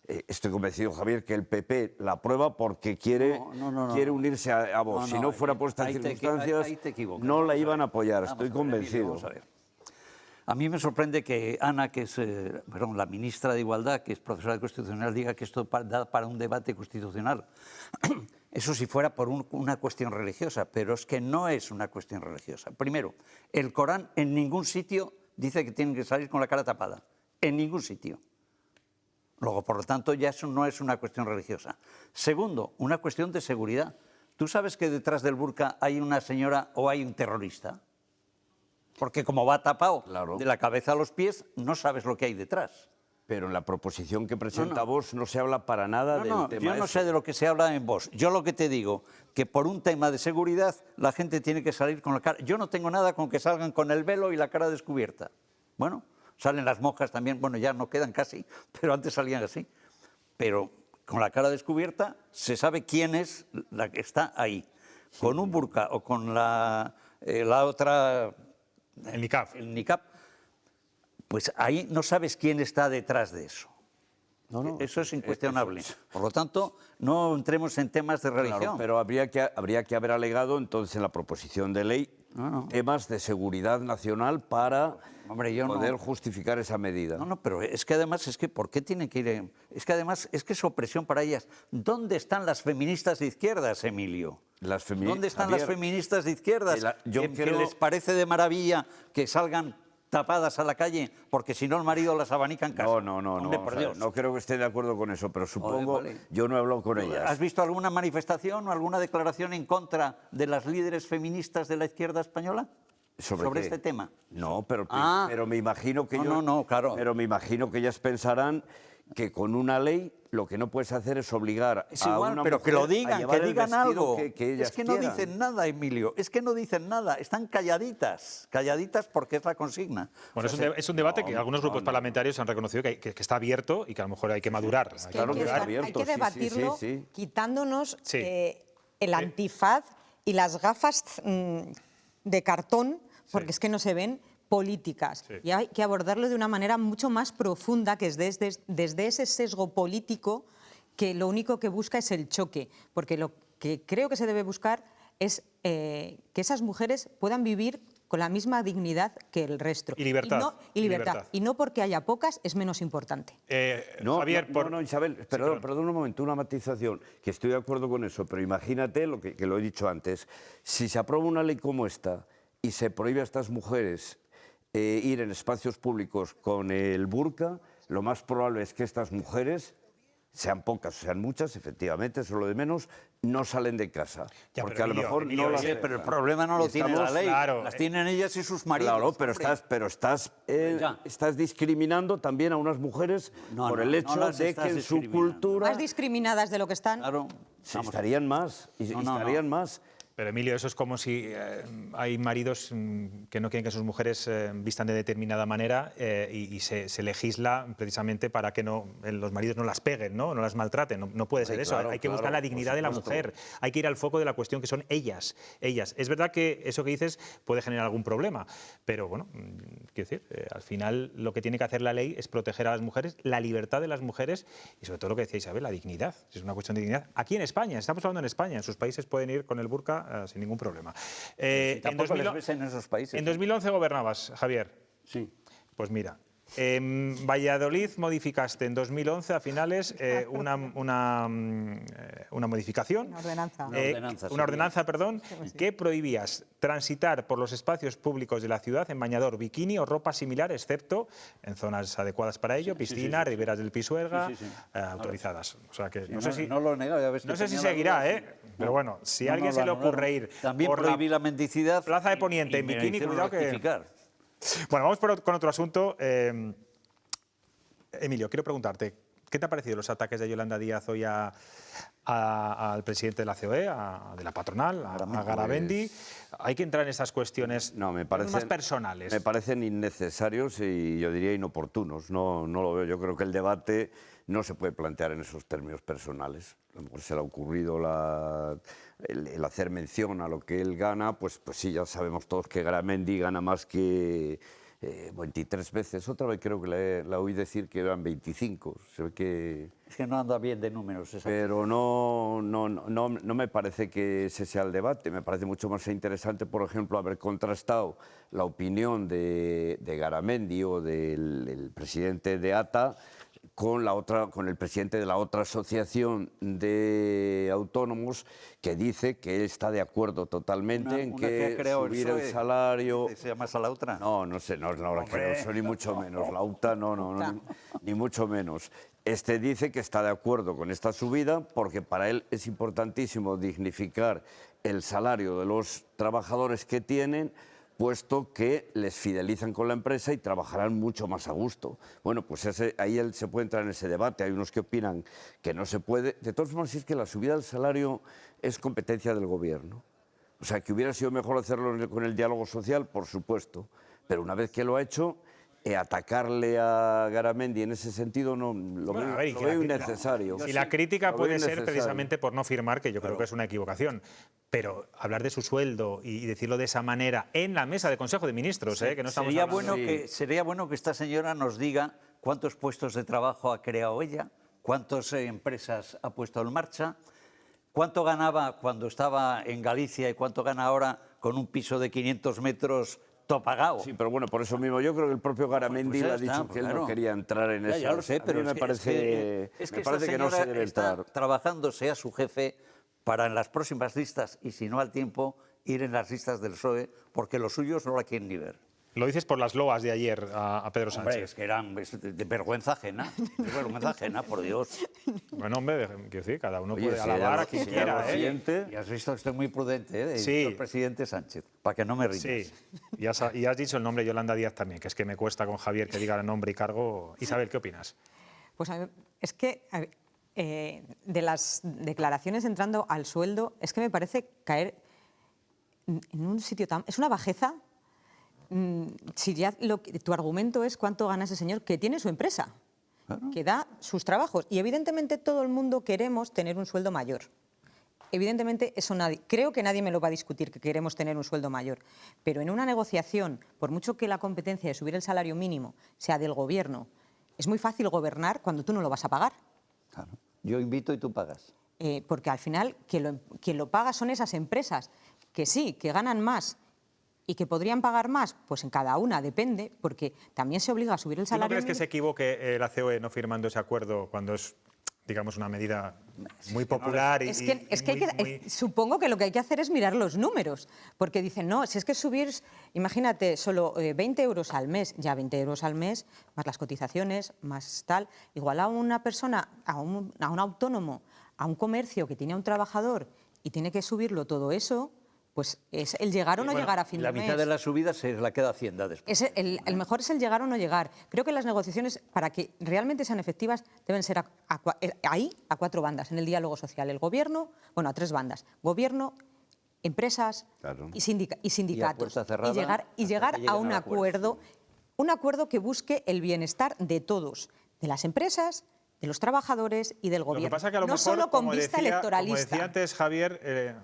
G: estoy convencido, Javier, que el PP la aprueba porque quiere unirse a Vox. Si no fuera por estas circunstancias, no la iban a apoyar, estoy convencido.
F: A mí me sorprende que Ana, que es la ministra de Igualdad, que es profesora de Constitucional, diga que esto da para un debate constitucional. Eso si fuera por una cuestión religiosa, pero es que no es una cuestión religiosa. Primero, el Corán en ningún sitio dice que tienen que salir con la cara tapada. En ningún sitio. Luego, por lo tanto, ya eso no es una cuestión religiosa. Segundo, una cuestión de seguridad. ¿Tú sabes que detrás del burka hay una señora o hay un terrorista? Porque como va tapado de la cabeza a los pies, no sabes lo que hay detrás.
G: Pero en la proposición que presenta Vox no se habla para nada del tema.
F: Yo no sé de lo que se habla en Vox. Yo lo que te digo, que por un tema de seguridad la gente tiene que salir con la cara... Yo no tengo nada con que salgan con el velo y la cara descubierta. Bueno, salen las monjas también, bueno, ya no quedan casi, pero antes salían así. Pero con la cara descubierta se sabe quién es la que está ahí. Con un burka o con la otra...
A: El niqab.
F: Pues ahí no sabes quién está detrás de eso. Eso es incuestionable. Por lo tanto, no entremos en temas de religión.
G: Claro, pero habría que haber alegado entonces en la proposición de ley temas de seguridad nacional para poder justificar esa medida.
F: Pero es que además, ¿por qué tienen que ir? Es que además, es que es opresión para ellas. ¿Dónde están las feministas de izquierdas, Emilio? ¿Dónde están las feministas de izquierdas? Que les parece de maravilla que salgan tapadas a la calle, porque si no el marido las abanica en casa.
G: No creo que esté de acuerdo con eso, pero supongo, yo no he hablado con ellas.
F: ¿Has visto alguna manifestación o alguna declaración en contra de las líderes feministas de la izquierda española sobre este tema?
G: No, pero me imagino que pero me imagino que ellas pensarán que con una ley lo que no puedes hacer es obligar a una
F: pero
G: mujer
F: que lo digan,
G: a llevar
F: que digan algo.
G: Que ellas
F: es que no
G: quieran.
F: dicen nada, Emilio, es que no dicen nada, están calladitas porque es la consigna.
A: Bueno, es un debate que algunos grupos parlamentarios han reconocido que está abierto y que a lo mejor hay que madurar.
H: Hay que debatirlo quitándonos el antifaz y las gafas de cartón, porque es que no se ven políticas. Y hay que abordarlo de una manera mucho más profunda, que es desde ese sesgo político que lo único que busca es el choque. Porque lo que creo que se debe buscar es que esas mujeres puedan vivir con la misma dignidad que el resto.
A: Y libertad.
H: Y libertad. Y no porque haya pocas es menos importante.
G: Javier, Isabel, perdón un momento, una matización, que estoy de acuerdo con eso, pero imagínate lo que lo he dicho antes. Si se aprueba una ley como esta y se prohíbe a estas mujeres ir en espacios públicos con el burka, lo más probable es que estas mujeres, sean pocas o sean muchas, efectivamente, eso es lo de menos, no salen de casa. Porque a lo mejor no las...
F: Pero el problema no lo tiene la ley, las tienen ellas y sus maridos.
G: Claro, pero estás discriminando también a unas mujeres por el hecho de que en su cultura...
H: Más discriminadas de lo que están.
G: Claro, estarían más, estarían más.
A: Pero Emilio, eso es como si hay maridos que no quieren que sus mujeres vistan de determinada manera y se legisla precisamente para que los maridos no las peguen, no las maltraten. No puede ser eso. Hay que buscar la dignidad de la mujer. Hay que ir al foco de la cuestión, que son ellas. Es verdad que eso que dices puede generar algún problema, pero bueno, quiero decir, al final lo que tiene que hacer la ley es proteger a las mujeres, la libertad de las mujeres y sobre todo lo que decía Isabel, la dignidad. Es una cuestión de dignidad. Aquí en España, estamos hablando en España, en sus países pueden ir con el burka sin ningún problema.
F: Tampoco les ves en esos países.
A: En 2011 gobernabas, Javier.
F: Sí.
A: Pues mira, en Valladolid modificaste en 2011 a finales una modificación. Una ordenanza, que prohibías transitar por los espacios públicos de la ciudad en bañador, bikini o ropa similar, excepto en zonas adecuadas para ello, piscina, riberas del Pisuerga, autorizadas. O sea que no sé si...
F: No lo he negado, ya ves que
A: no sé si seguirá, pero bueno, si a alguien se le ocurre ir
F: también prohibí la mendicidad,
A: Plaza de Poniente en bikini, cuidado que... Bueno, vamos con otro asunto. Emilio, quiero preguntarte, ¿qué te han parecido los ataques de Yolanda Díaz hoy a al presidente de la COE, de la patronal, a Garamendi. Hay que entrar en estas cuestiones más personales.
G: Me parecen innecesarios y yo diría inoportunos. No lo veo. Yo creo que el debate no se puede plantear en esos términos personales. A lo mejor se le ha ocurrido el hacer mención a lo que él gana, pues sí, ya sabemos todos que Garamendi gana más que 23 veces. Otra vez creo que la oí decir que eran 25. Se ve que...
F: Es que no anda bien de números.
G: Pero no me parece que ese sea el debate. Me parece mucho más interesante, por ejemplo, haber contrastado la opinión de Garamendi o del presidente de ATA con el presidente de la otra asociación de autónomos, que dice que él está de acuerdo totalmente en que subir el salario...
F: ¿Se llama esa la otra?
G: No sé, no la creo, ni mucho menos. La UTA ni mucho menos. Este dice que está de acuerdo con esta subida porque para él es importantísimo dignificar el salario de los trabajadores que tienen, puesto que les fidelizan con la empresa y trabajarán mucho más a gusto. Bueno, pues ahí él se puede entrar en ese debate. Hay unos que opinan que no se puede. De todas formas, es que la subida del salario es competencia del gobierno. O sea, que hubiera sido mejor hacerlo con el diálogo social, por supuesto. Pero una vez que lo ha hecho, atacarle a Garamendi en ese sentido lo veo innecesario.
A: Y la crítica puede ser precisamente por no firmar, que yo creo que es una equivocación. Pero hablar de su sueldo y decirlo de esa manera en la mesa de Consejo de Ministros, que no estamos hablando...
F: Sería bueno que esta señora nos diga cuántos puestos de trabajo ha creado ella, cuántas empresas ha puesto en marcha, cuánto ganaba cuando estaba en Galicia y cuánto gana ahora con un piso de 500 metros pagado.
G: Sí, pero bueno, por eso mismo yo creo que el propio Garamendi le ha dicho que él no quería entrar en eso.
F: Ya lo sé, pero
G: me parece que no se debe entrar.
F: Trabajando, sea su jefe, para en las próximas listas, y si no al tiempo, ir en las listas del PSOE, porque los suyos no la quieren ni ver.
A: Lo dices por las loas de ayer a Pedro Sánchez.
F: Hombre, es que eran de vergüenza ajena, por Dios.
A: Bueno, hombre, quiero decir, cada uno puede alabar a quien quiera.
F: Y has visto que estoy muy prudente, el presidente Sánchez, para que no me rías.
A: Sí, y has dicho el nombre de Yolanda Díaz también, que es que me cuesta con Javier que diga el nombre y cargo. Isabel, ¿qué opinas?
H: Pues a ver, es que de las declaraciones entrando al sueldo, es que me parece caer en un sitio tan... Es una bajeza. Si ya tu argumento es cuánto gana ese señor que tiene su empresa, que da sus trabajos. Y evidentemente todo el mundo queremos tener un sueldo mayor. Evidentemente eso creo que nadie me lo va a discutir, que queremos tener un sueldo mayor. Pero en una negociación, por mucho que la competencia de subir el salario mínimo sea del gobierno, es muy fácil gobernar cuando tú no lo vas a pagar.
F: Claro. Yo invito y tú pagas.
H: Porque al final quien lo paga son esas empresas que sí, que ganan más, y que podrían pagar más, pues en cada una depende, porque también se obliga a subir el salario.
A: ¿No crees que se equivoque la COE no firmando ese acuerdo cuando es, digamos, una medida muy popular?
H: Supongo que lo que hay que hacer es mirar los números, porque dicen, no, si es que subir, imagínate, solo 20 euros al mes, ya 20 euros al mes, más las cotizaciones, más tal, igual a una persona, a un autónomo, a un comercio que tiene a un trabajador y tiene que subirlo todo eso, pues es el llegar o no llegar a fin de mes.
F: La mitad de la subida se la queda Hacienda después.
H: El mejor es el llegar o no llegar. Creo que las negociaciones, para que realmente sean efectivas, deben ser a cuatro bandas en el diálogo social. El gobierno, bueno, a tres bandas. Gobierno, empresas y sindicatos. Y llegar a un acuerdo que busque el bienestar de todos, de las empresas, de los trabajadores y del gobierno.
A: Lo que pasa que a lo
H: no
A: mejor,
H: solo con vista electoralista.
A: Como decía antes Javier,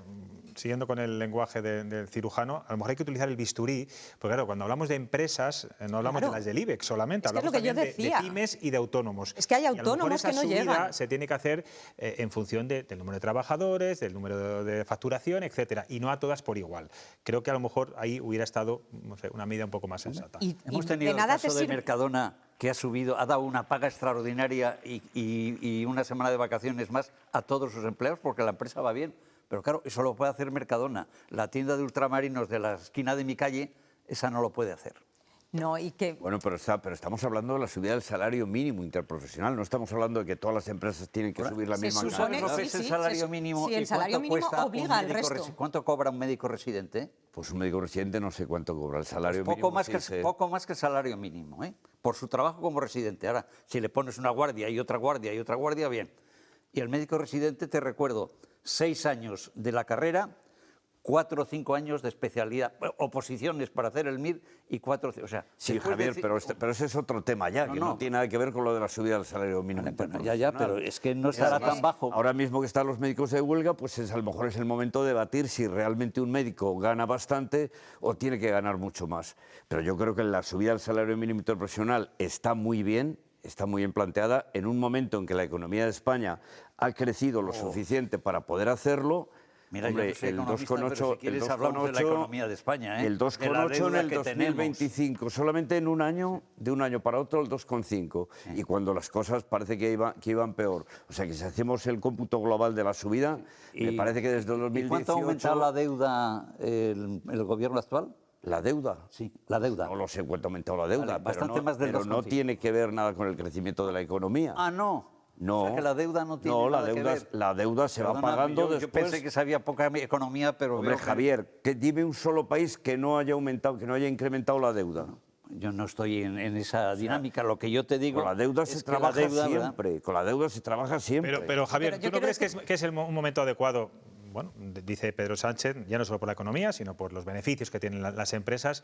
A: siguiendo con el lenguaje del cirujano, a lo mejor hay que utilizar el bisturí, porque claro, cuando hablamos de empresas, no hablamos de las del IBEX solamente, hablamos también de pymes y de autónomos.
H: Es que hay autónomos que no llegan.
A: Se tiene que hacer en función del número de trabajadores, del número de facturación, etcétera, y no a todas por igual. Creo que a lo mejor ahí hubiera estado, no sé, una medida un poco más sensata.
F: Hemos tenido el caso de Mercadona, que ha dado una paga extraordinaria y una semana de vacaciones más a todos sus empleados porque la empresa va bien. Pero claro, eso lo puede hacer Mercadona. La tienda de ultramarinos de la esquina de mi calle, esa no lo puede hacer.
H: No, y que...
G: Bueno, pero estamos hablando de la subida del salario mínimo interprofesional. No estamos hablando de que todas las empresas tienen que subir la misma cantidad.
F: ¿Es el salario mínimo?
H: Sí, el salario mínimo obliga al resto.
F: ¿Cuánto cobra un médico residente?
G: Pues un médico residente no sé cuánto cobra el salario mínimo.
F: Poco más que el salario mínimo, por su trabajo como residente. Ahora, si le pones una guardia y otra guardia y otra guardia, bien. Y el médico residente, te recuerdo, 6 años de la carrera, 4 o 5 años de especialidad, oposiciones para hacer el MIR y 4, o sea...
G: Sí, Javier, pero ese es otro tema ya, que no tiene nada que ver con lo de la subida del salario mínimo.
F: Bueno, ya, pero es que no estará tan bajo.
G: Ahora mismo que están los médicos de huelga, pues a lo mejor es el momento de debatir si realmente un médico gana bastante o tiene que ganar mucho más. Pero yo creo que la subida del salario mínimo interprofesional está muy bien planteada en un momento en que la economía de España ha crecido lo suficiente para poder hacerlo.
F: Mira,
G: hombre,
F: yo no soy
G: el
F: economista,
G: 2,8,
F: pero si quieres hablamos de la economía de España,
G: el 2,8 en el 2025, solamente en un año, de un año para otro el 2,5, y cuando las cosas parece que iban peor. O sea que si hacemos el cómputo global de la subida, me parece que desde el 2018...
F: ¿Y cuánto ha aumentado la deuda el gobierno actual?
G: ¿La deuda?
F: Sí, la deuda.
G: No lo sé cuánto ha aumentado la deuda,
F: Vale, bastante más del
G: pero no
F: 2,5.
G: tiene que ver nada con el crecimiento de la economía.
F: Ah, no.
G: No.
F: O sea, que la deuda no tiene nada que ver.
G: La deuda se va
F: Perdóname,
G: pagando
F: yo
G: después.
F: pensé que había poca economía, pero...
G: Hombre, Javier, dime un solo país que no haya aumentado, que no haya incrementado la deuda.
F: Yo no estoy en esa dinámica. Lo que yo te digo...
G: Con la deuda se trabaja siempre. Con la deuda se trabaja siempre.
A: Pero Javier, ¿tú no crees que es un momento adecuado? Bueno, dice Pedro Sánchez, ya no solo por la economía, sino por los beneficios que tienen las empresas,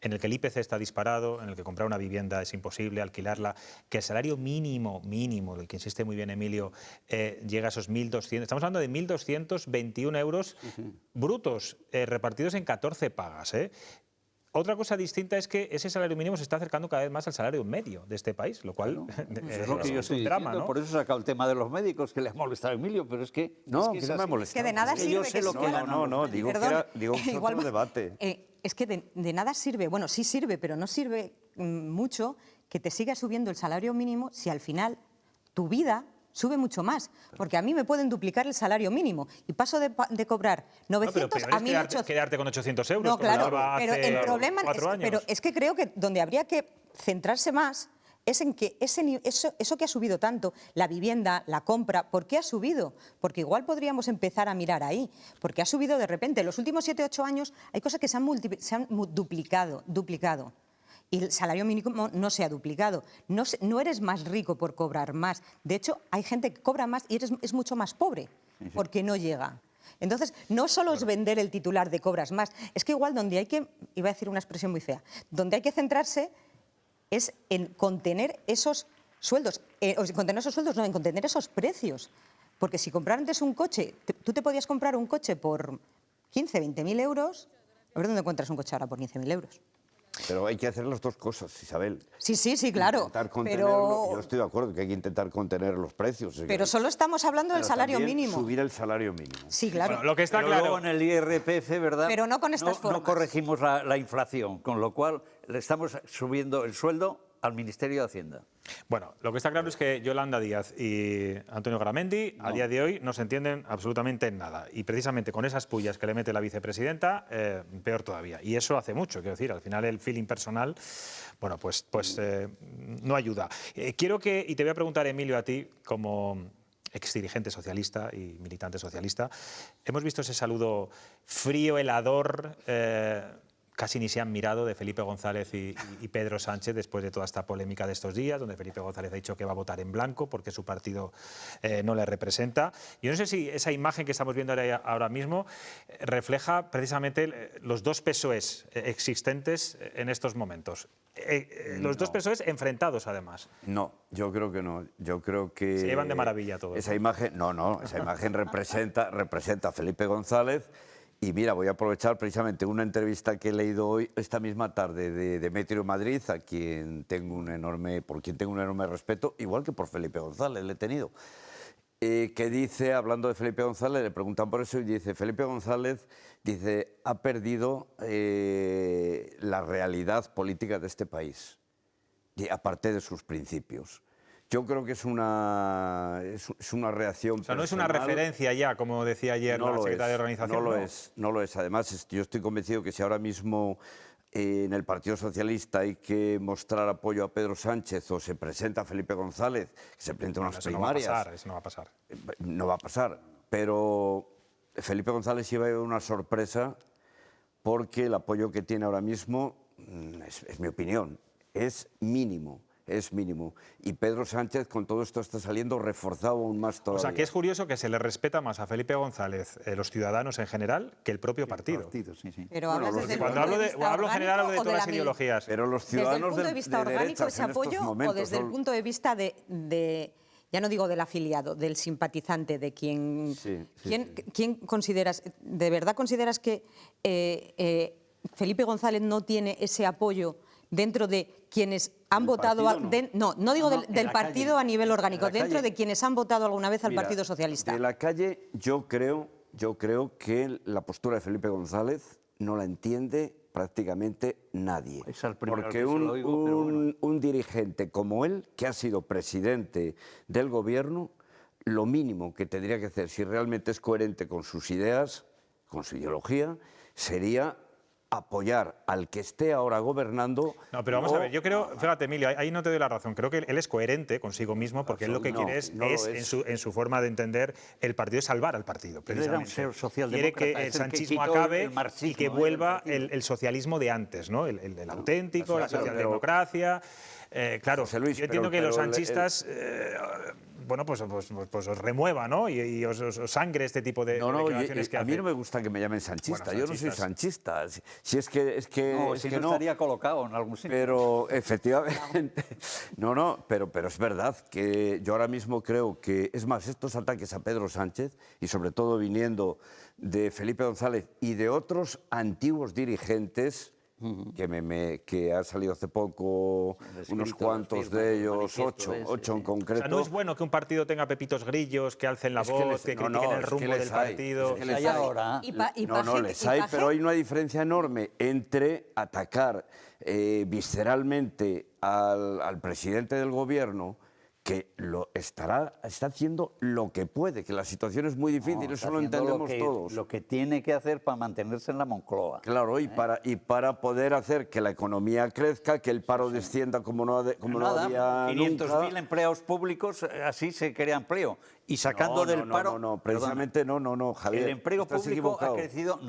A: en el que el IPC está disparado, en el que comprar una vivienda es imposible, alquilarla, que el salario mínimo, el que insiste muy bien Emilio, llega a esos 1.200, estamos hablando de 1.221 euros brutos, repartidos en 14 pagas, Otra cosa distinta es que ese salario mínimo se está acercando cada vez más al salario medio de este país, lo cual
F: es lo que yo estoy diciendo, ¿no? Por eso he sacado el tema de los médicos, que le ha molestado a Emilio, pero es que...
G: No,
F: que
G: no me ha molestado.
H: Es que de nada sirve
F: yo sé lo que
G: No, digo que es otro debate.
H: Es que de nada sirve, bueno, sí sirve, pero no sirve mucho que te siga subiendo el salario mínimo si al final tu vida sube mucho más, porque a mí me pueden duplicar el salario mínimo y paso de cobrar 900 a 1.800.
A: Quedarte con 800 euros.
H: No, claro,
A: hace
H: pero el problema
A: pero
H: es que creo que donde habría que centrarse más es en que eso que ha subido tanto, la vivienda, la compra, ¿por qué ha subido? Porque igual podríamos empezar a mirar ahí, porque ha subido de repente. En los últimos 7 o 8 años hay cosas que se han duplicado. Y el salario mínimo no se ha duplicado. No eres más rico por cobrar más. De hecho, hay gente que cobra más y es mucho más pobre porque no llega. Entonces, no solo es vender el titular de cobras más, es que igual donde hay que, iba a decir una expresión muy fea, donde hay que centrarse es en contener esos sueldos. En contener esos precios. Porque si comprar antes un coche, tú te podías comprar un coche por 15, 20.000 euros, a ver dónde encuentras un coche ahora por 15.000 euros.
G: Pero hay que hacer las dos cosas, Isabel.
H: Sí, claro.
G: Intentar contenerlo. Yo estoy de acuerdo que hay que intentar contener los precios.
H: Pero solo estamos hablando del salario mínimo.
G: Subir el salario mínimo.
H: Sí, claro.
A: Bueno, lo que está
F: pero
A: claro...
F: luego en el IRPF, ¿verdad?
H: Pero no con estas formas.
F: No corregimos la inflación, con lo cual le estamos subiendo el sueldo al Ministerio de Hacienda.
A: Bueno, lo que está claro es que Yolanda Díaz y Antonio Garamendi a día de hoy no se entienden absolutamente en nada. Y precisamente con esas pullas que le mete la vicepresidenta, peor todavía. Y eso hace mucho, quiero decir, al final el feeling personal, bueno, pues no ayuda. Quiero que, y te voy a preguntar, Emilio, a ti, como exdirigente socialista y militante socialista, hemos visto ese saludo frío, helador, casi ni se han mirado, de Felipe González y Pedro Sánchez después de toda esta polémica de estos días, donde Felipe González ha dicho que va a votar en blanco porque su partido no le representa. Yo no sé si esa imagen que estamos viendo ahora mismo refleja precisamente los dos PSOEs existentes en estos momentos. Los dos PSOEs enfrentados, además.
G: No, yo creo que no. Yo creo que...
A: Se llevan de maravilla todos.
G: Esa imagen, esa imagen representa a Felipe González. Y mira, voy a aprovechar precisamente una entrevista que he leído hoy, esta misma tarde, de Demetrio Madrid, por quien tengo un enorme respeto, igual que por Felipe González, le he tenido, que dice, hablando de Felipe González, le preguntan por eso y dice, Felipe González, dice, ha perdido la realidad política de este país, aparte de sus principios. Yo creo que es una reacción.
A: O sea, no es una referencia ya, como decía ayer la secretaria de Organización.
G: No lo es. Además, yo estoy convencido que si ahora mismo en el Partido Socialista hay que mostrar apoyo a Pedro Sánchez o se presenta Felipe González, que se presenta unas primarias.
A: Eso no va a pasar.
G: No va a pasar. Pero Felipe González lleva una sorpresa porque el apoyo que tiene ahora mismo, es mi opinión, es mínimo. es mínimo. Y Pedro Sánchez con todo esto está saliendo reforzado aún más todavía.
A: O sea, que es curioso que se le respeta más a Felipe González, los ciudadanos en general, que el propio partido.
H: Pero hablas desde el
A: Cuando
H: punto de vista
A: hablo en general, hablo de
H: orgánico
A: todas
H: o
A: las ideologías.
G: Pero los
H: desde el
G: ciudadanos
H: punto de vista orgánico ese apoyo o desde el punto de vista de ya no digo del afiliado, del simpatizante, de quien... ¿Quién consideras, de verdad consideras que Felipe González no tiene ese apoyo dentro de quienes han votado... No digo del partido a nivel orgánico, dentro de quienes han votado alguna vez al Partido Socialista.
G: De la calle yo creo que la postura de Felipe González no la entiende prácticamente nadie. Porque un dirigente como él, que ha sido presidente del gobierno, lo mínimo que tendría que hacer, si realmente es coherente con sus ideas, con su ideología, sería apoyar al que esté ahora gobernando.
A: No, pero vamos a ver, yo creo, fíjate Emilio, ahí no te doy la razón, creo que él es coherente consigo mismo porque él lo que quiere es en su forma de entender el partido, es salvar al partido, precisamente. Quiere que el sanchismo acabe y que vuelva el socialismo de antes, ¿no? El auténtico, la socialdemocracia. Claro, yo entiendo que los sanchistas... bueno, pues os remueva, ¿no? Y os sangre este tipo de declaraciones que hace.
G: A mí no me gusta que me llamen sanchista. Yo no soy sanchista. Si es que
F: no estaría colocado en algún sitio.
G: Pero efectivamente, pero es verdad que yo ahora mismo creo que, es más, estos ataques a Pedro Sánchez, y sobre todo viniendo de Felipe González y de otros antiguos dirigentes, que ha salido hace poco unos cuantos de ellos, ocho en concreto.
A: O sea, no es bueno que un partido tenga pepitos grillos, que alcen la voz, que critiquen el rumbo del partido.
G: Les hay, pero hay una diferencia enorme entre atacar visceralmente al presidente del gobierno, que está haciendo lo que puede, que la situación es muy difícil, eso lo entendemos todos.
F: Lo que tiene que hacer para mantenerse en la Moncloa.
G: Claro, y para poder hacer que la economía crezca, que el paro descienda como no había
F: 500.000 empleados públicos, así se crea empleo. Y sacando del paro...
G: No, precisamente no, Javier.
F: El empleo público ha crecido...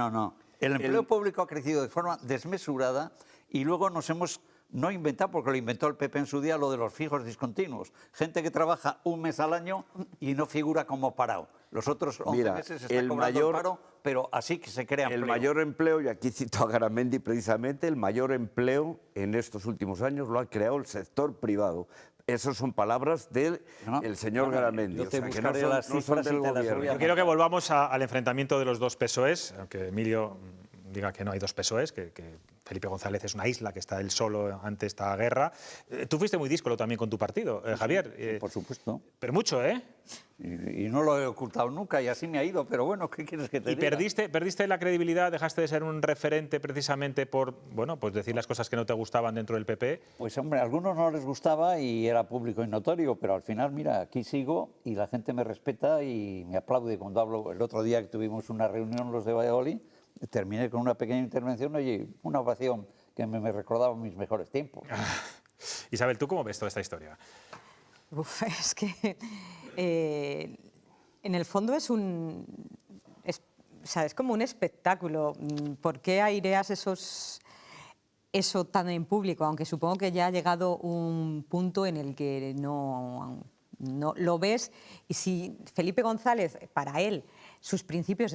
F: El empleo público ha crecido de forma desmesurada y luego nos hemos... No inventado, porque lo inventó el PP en su día, lo de los fijos discontinuos. Gente que trabaja un mes al año y no figura como parado. Los otros 11 meses se está cobrando el paro, pero así que se crea empleo.
G: El mayor empleo, y aquí cito a Garamendi precisamente, el mayor empleo en estos últimos años lo ha creado el sector privado. Esas son palabras del señor Garamendi.
F: Yo te buscaré las cifras y te las voy a...
A: Yo quiero que volvamos al enfrentamiento de los dos PSOEs, aunque Emilio diga que no hay dos PSOEs, que Felipe González es una isla, que está él solo ante esta guerra. Tú fuiste muy díscolo también con tu partido, Javier.
F: Sí, por supuesto.
A: Pero mucho, ¿eh?
F: Y no lo he ocultado nunca y así me ha ido, pero bueno, ¿qué quieres que te diga?
A: ¿Y perdiste la credibilidad, dejaste de ser un referente precisamente por, bueno, pues decir las cosas que no te gustaban dentro del PP?
F: Pues hombre, a algunos no les gustaba y era público y notorio, pero al final, mira, aquí sigo y la gente me respeta y me aplaude cuando hablo. El otro día que tuvimos una reunión los de Valladolid, terminé con una pequeña intervención, oye, una ovación que me recordaba mis mejores tiempos.
A: Isabel, ¿tú cómo ves toda esta historia?
H: Es que en el fondo es como un espectáculo. ¿Por qué aireas eso tan en público? Aunque supongo que ya ha llegado un punto en el que no lo ves. Y si Felipe González, para él, sus principios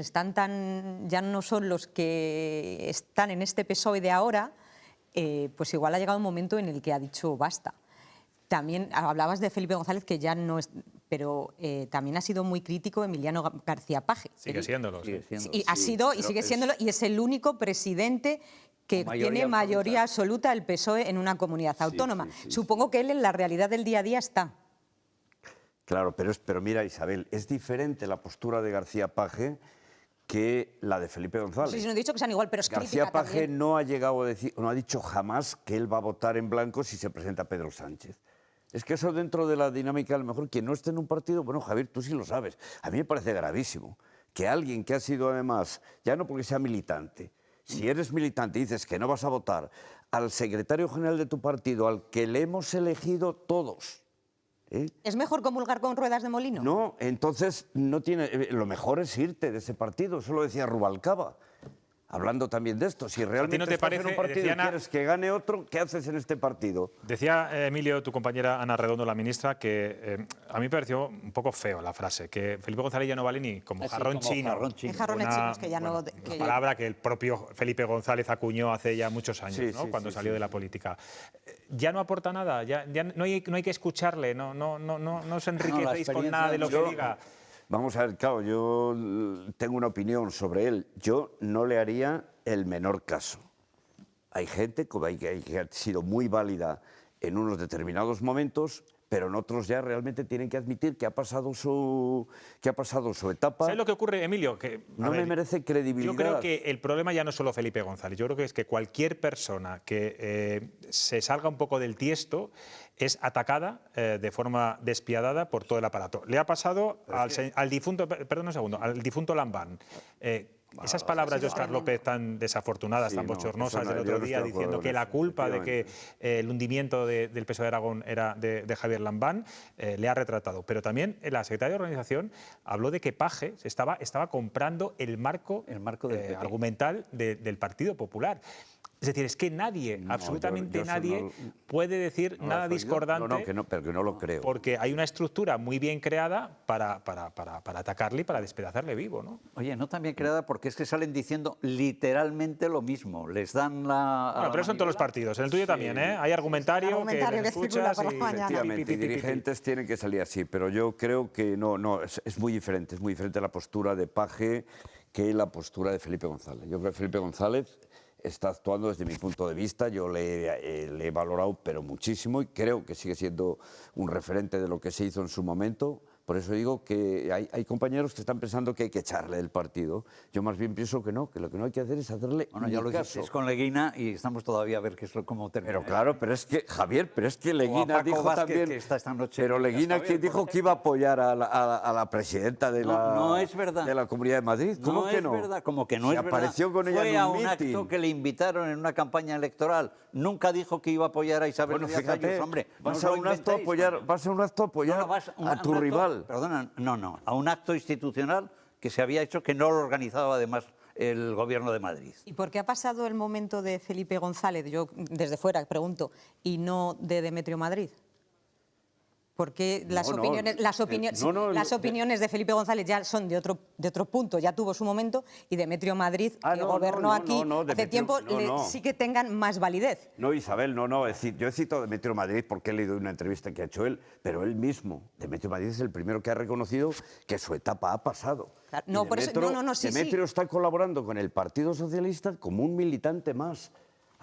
H: ya no son los que están en este PSOE de ahora, pues igual ha llegado un momento en el que ha dicho basta. También hablabas de Felipe González, que ya no es, pero también ha sido muy crítico Emiliano García Paje.
A: Sigue siéndolo.
H: Ha sido y sigue siéndolo, y es el único presidente que tiene mayoría absoluta del PSOE en una comunidad autónoma. Supongo que él en la realidad del día a día está.
G: Claro, pero mira, Isabel, es diferente la postura de García Paje que la de Felipe González.
H: Sí, no he dicho que sean igual, pero es crítica
G: García Paje
H: también.
G: no ha llegado a decir, no ha dicho jamás que él va a votar en blanco si se presenta Pedro Sánchez. Es que eso dentro de la dinámica, a lo mejor quien no esté en un partido, bueno, Javier, tú sí lo sabes, a mí me parece gravísimo que alguien que ha sido además, ya no porque sea militante, si eres militante y dices que no vas a votar al secretario general de tu partido, al que le hemos elegido todos,
H: ¿es mejor comulgar con ruedas de molino?
G: No, entonces no tiene. Lo mejor es irte de ese partido, eso lo decía Rubalcaba. hablando también de esto. Si realmente
A: ¿no te
G: estás
A: parece,
G: en un partido
A: decía
G: y quieres que gane otro, ¿qué haces en este partido?
A: Decía, Emilio, tu compañera Ana Redondo, la ministra, que a mí me pareció un poco feo la frase, que Felipe González ya no vale ni como jarrón chino.
H: Jarrones chinos que ya no...
A: Una palabra que el propio Felipe González acuñó hace ya muchos años, ¿no? Cuando salió de la política. Ya no aporta nada, ya no hay que escucharle, no os enriquecéis con nada de lo que diga.
G: Vamos a ver, claro, yo tengo una opinión sobre él. Yo no le haría el menor caso. Hay gente que ha sido muy válida en unos determinados momentos, pero en otros ya realmente tienen que admitir que ha pasado su etapa.
A: ¿Sabes lo que ocurre, Emilio? Que,
G: me merece credibilidad.
A: Yo creo que el problema ya no es solo Felipe González, yo creo que es que cualquier persona que se salga un poco del tiesto es atacada de forma despiadada por todo el aparato. Le ha pasado al difunto, perdón un segundo, al difunto Lambán. Esas palabras de Óscar López tan desafortunadas, tan bochornosas del otro día, diciendo que la culpa de que el hundimiento del PSOE de Aragón era de Javier Lambán, le ha retratado. Pero también la secretaria de Organización habló de que Paje estaba comprando el marco argumental del Partido Popular. Es decir, es que nadie, absolutamente nadie, puede decir nada discordante.
G: Pero que no lo creo.
A: Porque hay una estructura muy bien creada para atacarle y para despedazarle vivo, ¿no?
F: Oye, no tan bien creada porque es que salen diciendo literalmente lo mismo. Les dan la...
A: Bueno, pero eso en todos los partidos. En el tuyo también, ¿eh? Hay argumentario que escuchas y...
G: Efectivamente, dirigentes tienen que salir así, pero yo creo que es muy diferente la postura de Paje que la postura de Felipe González. Yo creo que Felipe González está actuando desde mi punto de vista, yo le he valorado pero muchísimo y creo que sigue siendo un referente de lo que se hizo en su momento. Por eso digo que hay compañeros que están pensando que hay que echarle del partido. Yo más bien pienso que lo que no hay que hacer es hacerle
F: ya lo
G: caso.
F: es con Leguina y estamos todavía a ver cómo termina.
G: Pero claro, pero es que, Javier, Leguina dijo también...
F: Que está esta noche
G: pero Leguina dijo que iba a apoyar a la presidenta de la Comunidad de Madrid. ¿Cómo que no?
F: No es verdad, como que no es verdad.
G: Apareció con ella en un
F: meeting. Fue a un acto que le invitaron en una campaña electoral. Nunca dijo que iba a apoyar a Isabel Díaz Ayuso, hombre.
G: Vas a un acto a apoyar a tu rival.
F: Perdona, a un acto institucional que se había hecho que no lo organizaba además el Gobierno de Madrid.
H: ¿Y por qué ha pasado el momento de Felipe González, yo desde fuera pregunto, y no de Demetrio Madrid? Porque las opiniones de Felipe González ya son de otro punto, ya tuvo su momento, y Demetrio Madrid, que gobernó aquí hace tiempo, sí que tengan más validez.
G: No, Isabel, no. Es decir, yo he citado a Demetrio Madrid porque he leído una entrevista que ha hecho él, pero él mismo, Demetrio Madrid, es el primero que ha reconocido que su etapa ha pasado.
F: Demetrio
G: está colaborando con el Partido Socialista como un militante más.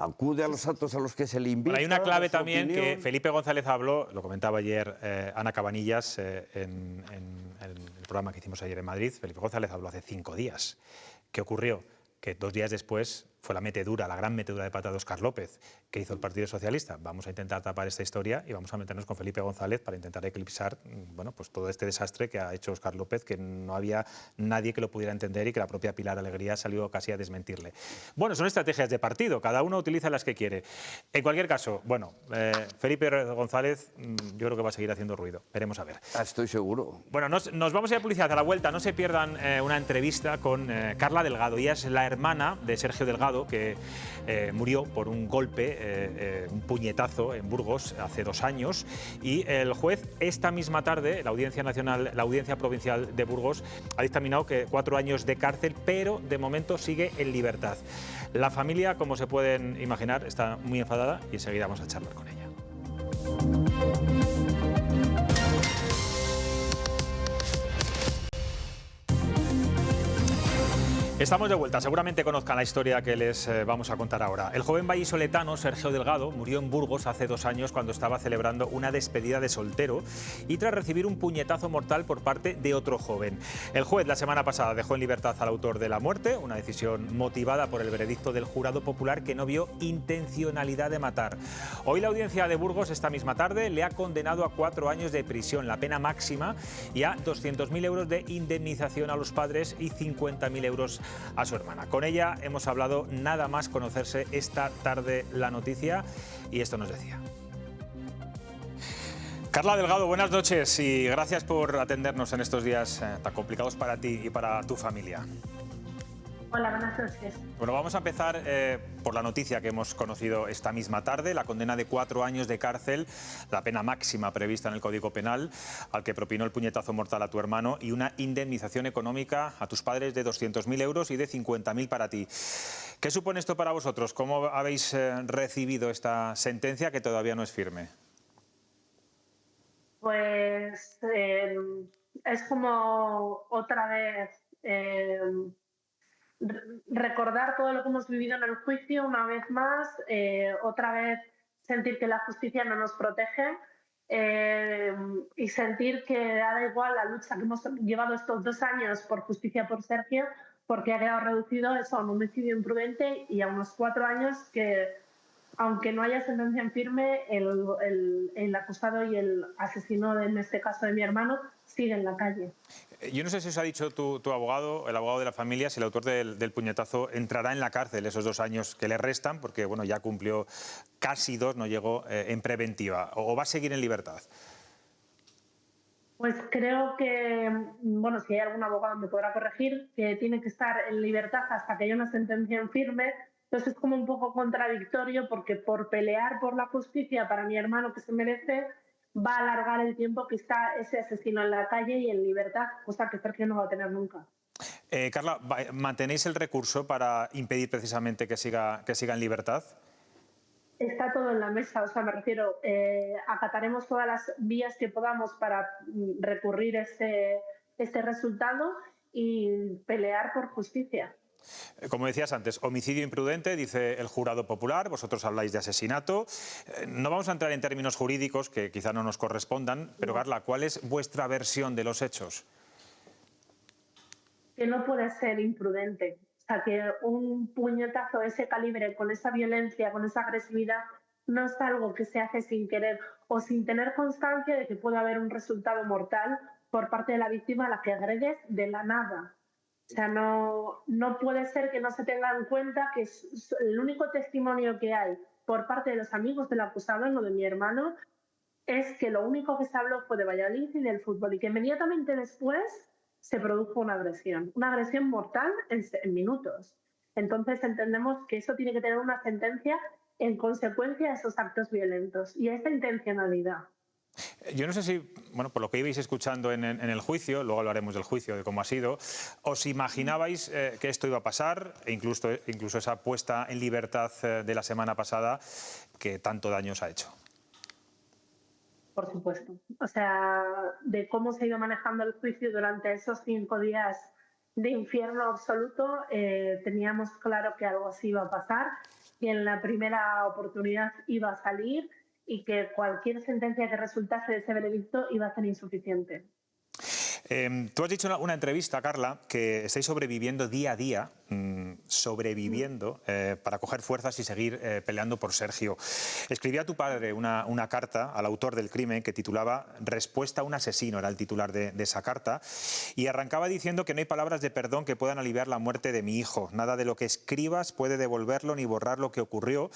G: Acude a los actos a los que se le invita.
A: Bueno, hay una clave también que Felipe González habló, lo comentaba ayer Ana Cabanillas en el programa que hicimos ayer en Madrid. Felipe González habló hace 5 días. ¿Qué ocurrió? Que 2 días después fue la gran metedura de pata de Óscar López, que hizo el Partido Socialista. Vamos a intentar tapar esta historia y vamos a meternos con Felipe González para intentar eclipsar pues todo este desastre que ha hecho Óscar López, que no había nadie que lo pudiera entender y que la propia Pilar Alegría salió casi a desmentirle. Bueno, son estrategias de partido, cada uno utiliza las que quiere. En cualquier caso, Felipe González yo creo que va a seguir haciendo ruido. Veremos a ver.
G: Estoy seguro.
A: Bueno, nos vamos a ir a publicidad. A la vuelta no se pierdan una entrevista con Carla Delgado. Ella es la hermana de Sergio Delgado, que murió por un golpe, un puñetazo en Burgos hace 2 años, y el juez esta misma tarde, la Audiencia Provincial de Burgos, ha dictaminado que 4 años de cárcel, pero de momento sigue en libertad. La familia, como se pueden imaginar, está muy enfadada y enseguida vamos a charlar con ella. Estamos de vuelta, seguramente conozcan la historia que les vamos a contar ahora. El joven vallisoletano Sergio Delgado murió en Burgos hace 2 años cuando estaba celebrando una despedida de soltero y tras recibir un puñetazo mortal por parte de otro joven. El juez la semana pasada dejó en libertad al autor de la muerte, una decisión motivada por el veredicto del jurado popular que no vio intencionalidad de matar. Hoy la audiencia de Burgos esta misma tarde le ha condenado a 4 años de prisión, la pena máxima, y a 200.000 euros de indemnización a los padres y 50.000 euros a su hermana. Con ella hemos hablado nada más conocerse esta tarde la noticia y esto nos decía. Carla Delgado, buenas noches y gracias por atendernos en estos días tan complicados para ti y para tu familia.
Q: Hola, buenas noches.
A: Bueno, vamos a empezar por la noticia que hemos conocido esta misma tarde, la condena de 4 años de cárcel, la pena máxima prevista en el Código Penal, al que propinó el puñetazo mortal a tu hermano, y una indemnización económica a tus padres de 200.000 euros y de 50.000 para ti. ¿Qué supone esto para vosotros? ¿Cómo habéis recibido esta sentencia que todavía no es firme?
Q: Pues es como otra vez recordar todo lo que hemos vivido en el juicio una vez más, otra vez sentir que la justicia no nos protege y sentir que da igual la lucha que hemos llevado estos 2 años por justicia por Sergio, porque ha quedado reducido eso a un homicidio imprudente y a unos 4 años que, aunque no haya sentencia en firme, el acusado y el asesino, en este caso de mi hermano, siguen en la calle.
A: Yo no sé si os ha dicho tu abogado, el abogado de la familia, si el autor del puñetazo entrará en la cárcel esos 2 años que le restan, porque bueno, ya cumplió casi 2, no llegó en preventiva, o va a seguir en libertad.
Q: Pues creo que, bueno, si hay algún abogado me podrá corregir, que tiene que estar en libertad hasta que haya una sentencia en firme. Entonces es como un poco contradictorio, porque por pelear por la justicia para mi hermano que se merece, va a alargar el tiempo que está ese asesino en la calle y en libertad, cosa que Sergio no va a tener nunca.
A: Carla, ¿mantenéis el recurso para impedir precisamente que siga en libertad?
Q: Está todo en la mesa, o sea, me refiero, acataremos todas las vías que podamos para recurrir este resultado y pelear por justicia.
A: Como decías antes, homicidio imprudente, dice el jurado popular, vosotros habláis de asesinato. No vamos a entrar en términos jurídicos que quizá no nos correspondan, pero Carla, ¿cuál es vuestra versión de los hechos?
Q: Que no puede ser imprudente. O sea, que un puñetazo de ese calibre, con esa violencia, con esa agresividad, no es algo que se hace sin querer o sin tener constancia de que puede haber un resultado mortal por parte de la víctima a la que agredes de la nada. O sea, no puede ser que no se tenga en cuenta que el único testimonio que hay por parte de los amigos del acusado, no de mi hermano, es que lo único que se habló fue de Valladolid y del fútbol, y que inmediatamente después se produjo una agresión mortal en minutos. Entonces entendemos que eso tiene que tener una sentencia en consecuencia de esos actos violentos y esa intencionalidad.
A: Yo no sé si, bueno, por lo que ibais escuchando en el juicio, luego hablaremos del juicio, de cómo ha sido, ¿os imaginabais que esto iba a pasar? E incluso esa puesta en libertad de la semana pasada que tanto daño os ha hecho.
Q: Por supuesto. O sea, de cómo se ha ido manejando el juicio durante esos 5 días de infierno absoluto, teníamos claro que algo así iba a pasar, que en la primera oportunidad iba a salir y que cualquier sentencia que resultase de ese veredicto iba a ser insuficiente.
A: Tú has dicho en una entrevista, Carla, que estáis sobreviviendo día a día, para coger fuerzas y seguir peleando por Sergio. Escribía tu padre una carta al autor del crimen que titulaba Respuesta a un asesino, era el titular de esa carta, y arrancaba diciendo que no hay palabras de perdón que puedan aliviar la muerte de mi hijo. Nada de lo que escribas puede devolverlo ni borrar lo que ocurrió,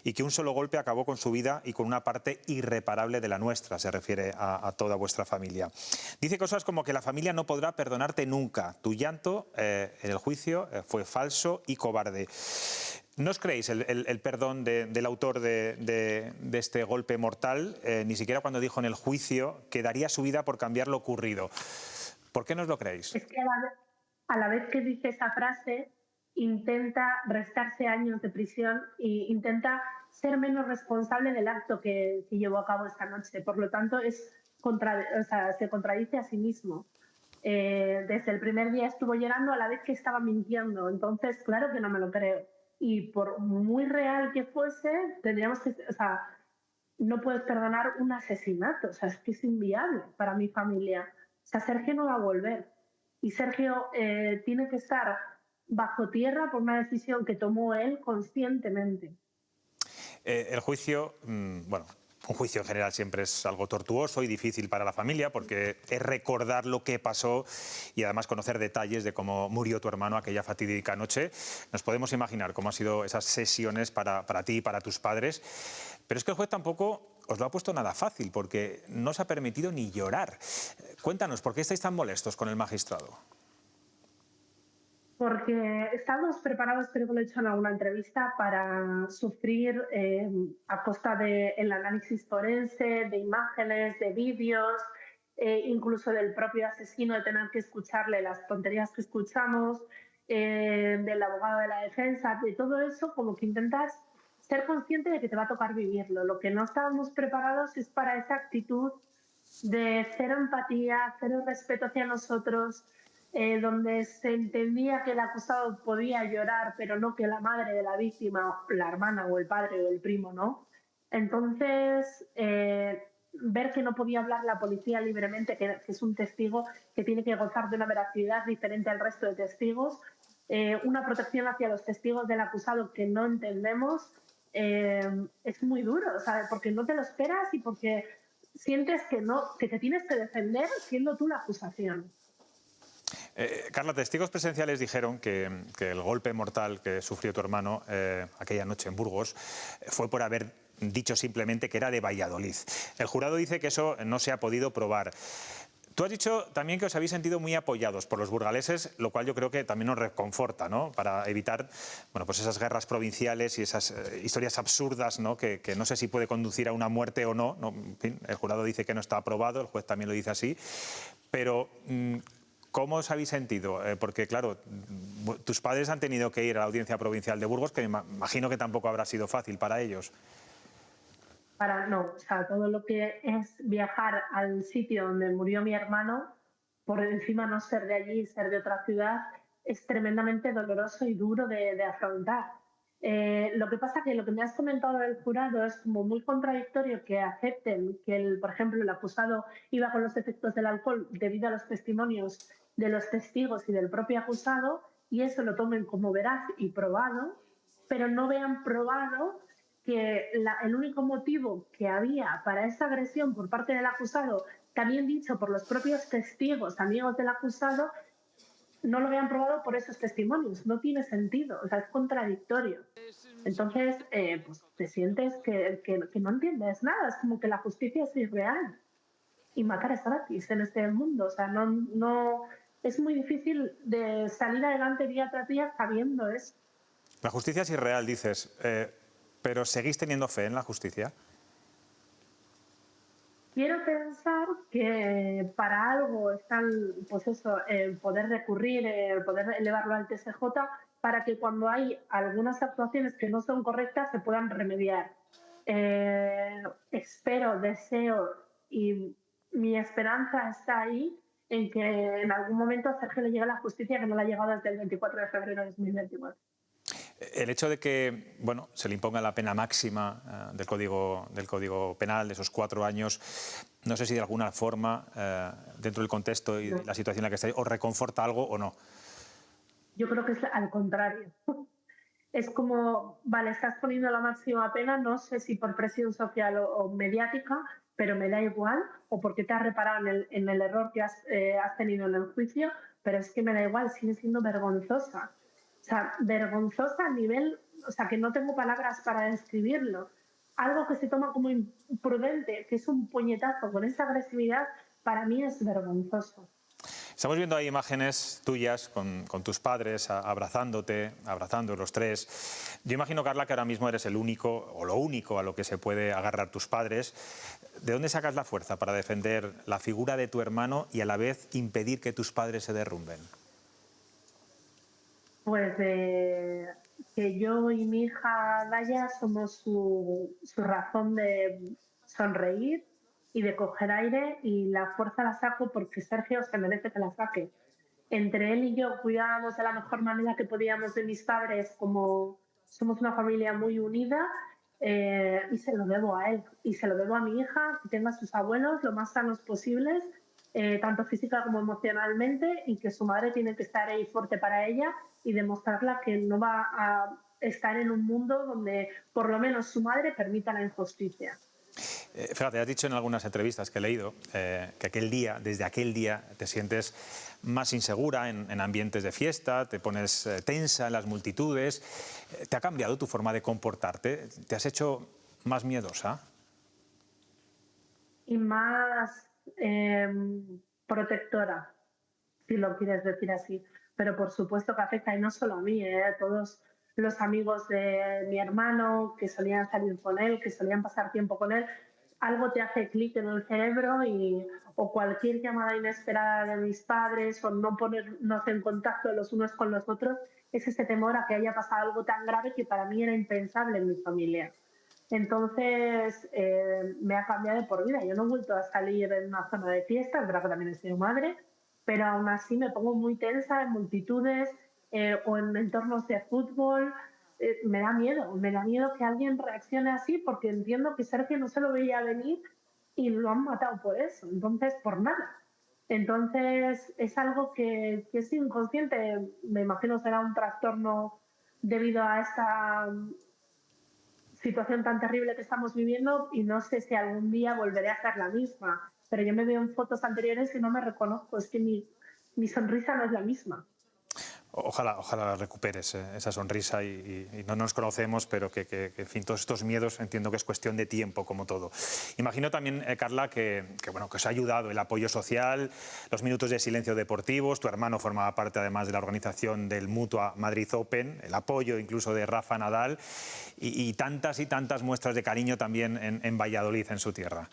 A: y que un solo golpe acabó con su vida y con una parte irreparable de la nuestra, se refiere a toda vuestra familia. Dice cosas como que la familia no podrá perdonarte nunca. Tu llanto en el juicio fue falso y cobarde. ¿No os creéis el perdón del autor de este golpe mortal, ni siquiera cuando dijo en el juicio que daría su vida por cambiar lo ocurrido? ¿Por qué no os lo creéis?
Q: Es que a la vez que dice esa frase, intenta restarse años de prisión e intenta ser menos responsable del acto que llevó a cabo esta noche. Por lo tanto, se contradice a sí mismo. Desde el primer día estuvo llorando a la vez que estaba mintiendo. Entonces, claro que no me lo creo. Y por muy real que fuese, tendríamos que... O sea, no puedes perdonar un asesinato. O sea, es que es inviable para mi familia. O sea, Sergio no va a volver. Y Sergio tiene que estar bajo tierra por una decisión que tomó él conscientemente.
A: El juicio, bueno... Un juicio en general siempre es algo tortuoso y difícil para la familia porque es recordar lo que pasó y además conocer detalles de cómo murió tu hermano aquella fatídica noche. Nos podemos imaginar cómo han sido esas sesiones para ti y para tus padres. Pero es que el juez tampoco os lo ha puesto nada fácil porque no os ha permitido ni llorar. Cuéntanos, ¿por qué estáis tan molestos con el magistrado?
Q: Porque estamos preparados, creo que lo he dicho en alguna entrevista, para sufrir a costa del análisis forense, de imágenes, de vídeos, incluso del propio asesino, de tener que escucharle las tonterías que escuchamos, del abogado de la defensa, de todo eso, como que intentas ser consciente de que te va a tocar vivirlo. Lo que no estábamos preparados es para esa actitud de cero empatía, cero respeto hacia nosotros, donde se entendía que el acusado podía llorar, pero no que la madre de la víctima, la hermana o el padre o el primo, ¿no? Entonces, ver que no podía hablar la policía libremente, que es un testigo que tiene que gozar de una veracidad diferente al resto de testigos, una protección hacia los testigos del acusado que no entendemos, es muy duro, ¿sabes? Porque no te lo esperas y porque sientes que te tienes que defender siendo tú la acusación.
A: Carla, testigos presenciales dijeron que el golpe mortal que sufrió tu hermano aquella noche en Burgos fue por haber dicho simplemente que era de Valladolid. El jurado dice que eso no se ha podido probar. Tú has dicho también que os habéis sentido muy apoyados por los burgaleses, lo cual yo creo que también nos reconforta, ¿no? Para evitar, bueno, pues esas guerras provinciales y esas historias absurdas, ¿no? Que no sé si puede conducir a una muerte o no. En fin, el jurado dice que no está aprobado, el juez también lo dice así. Pero ¿cómo os habéis sentido? Porque, claro, tus padres han tenido que ir a la Audiencia Provincial de Burgos, que me imagino que tampoco habrá sido fácil para ellos.
Q: No, o sea, todo lo que es viajar al sitio donde murió mi hermano, por encima no ser de allí, ser de otra ciudad, es tremendamente doloroso y duro de afrontar. Lo que pasa que lo que me has comentado del jurado es como muy contradictorio que acepten que, por ejemplo, el acusado iba con los efectos del alcohol debido a los testimonios de los testigos y del propio acusado, y eso lo tomen como veraz y probado, pero no vean probado que el único motivo que había para esa agresión por parte del acusado, también dicho por los propios testigos, amigos del acusado, no lo vean probado por esos testimonios. No tiene sentido, o sea, es contradictorio. Entonces, pues te sientes que no entiendes nada, es como que la justicia es irreal y matar es gratis en este mundo. O sea, no es muy difícil de salir adelante día tras día sabiendo eso.
A: La justicia es irreal, dices. ¿Pero seguís teniendo fe en la justicia?
Q: Quiero pensar que para algo está pues eso, el poder recurrir, el poder elevarlo al TSJ, para que cuando hay algunas actuaciones que no son correctas se puedan remediar. Espero, deseo y mi esperanza está ahí en que en algún momento a Sergio le llegue la justicia que no le ha llegado desde el 24 de febrero de 2024.
A: El hecho de que, bueno, se le imponga la pena máxima del Código Penal de esos 4 años, no sé si de alguna forma, dentro del contexto y de la situación en la que estáis, os reconforta algo o no.
Q: Yo creo que es al contrario. Es como, vale, estás poniendo la máxima pena, no sé si por presión social o mediática, pero me da igual, o porque te has reparado en el error que has tenido en el juicio, pero es que me da igual, sigue siendo vergonzosa. O sea, vergonzosa a nivel, o sea, que no tengo palabras para describirlo. Algo que se toma como imprudente, que es un puñetazo con esa agresividad, para mí es vergonzoso.
A: Estamos viendo ahí imágenes tuyas con tus padres abrazándote, abrazando los tres. Yo imagino, Carla, que ahora mismo eres el único o lo único a lo que se puede agarrar tus padres. ¿De dónde sacas la fuerza para defender la figura de tu hermano y a la vez impedir que tus padres se derrumben?
Q: Pues que yo y mi hija Daya somos su razón de sonreír y de coger aire, y la fuerza la saco porque Sergio se merece que la saque. Entre él y yo cuidábamos de la mejor manera que podíamos de mis padres, como somos una familia muy unida, y se lo debo a él. Y se lo debo a mi hija, que tenga a sus abuelos lo más sanos posibles, tanto física como emocionalmente, y que su madre tiene que estar ahí fuerte para ella y demostrarla que no va a estar en un mundo donde por lo menos su madre permita la injusticia.
A: Fíjate, has dicho en algunas entrevistas que he leído que desde aquel día te sientes más insegura en ambientes de fiesta, te pones tensa en las multitudes. ¿Te ha cambiado tu forma de comportarte? ¿Te has hecho más miedosa?
Q: Y más protectora. si lo quieres decir así. Pero por supuesto que afecta, y no solo a mí, a todos los amigos de mi hermano que solían salir con él, que solían pasar tiempo con él. Algo te hace clic en el cerebro o cualquier llamada inesperada de mis padres o no ponernos en contacto los unos con los otros, es ese temor a que haya pasado algo tan grave que para mí era impensable en mi familia. Entonces me ha cambiado de por vida. Yo no he vuelto a salir en una zona de fiesta, es verdad que también he sido madre, pero aún así me pongo muy tensa en multitudes o en entornos de fútbol. Me da miedo que alguien reaccione así porque entiendo que Sergio no se lo veía venir y lo han matado por eso, entonces por nada. Entonces es algo que es inconsciente, me imagino será un trastorno debido a esta situación tan terrible que estamos viviendo y no sé si algún día volveré a ser la misma, pero yo me veo en fotos anteriores y no me reconozco, es que mi sonrisa no es la misma.
A: Ojalá recuperes esa sonrisa y no nos conocemos, pero que en fin, todos estos miedos entiendo que es cuestión de tiempo, como todo. Imagino también, Carla, que os ha ayudado el apoyo social, los minutos de silencio deportivos, tu hermano formaba parte además de la organización del Mutua Madrid Open, el apoyo incluso de Rafa Nadal y tantas muestras de cariño también en Valladolid, en su tierra.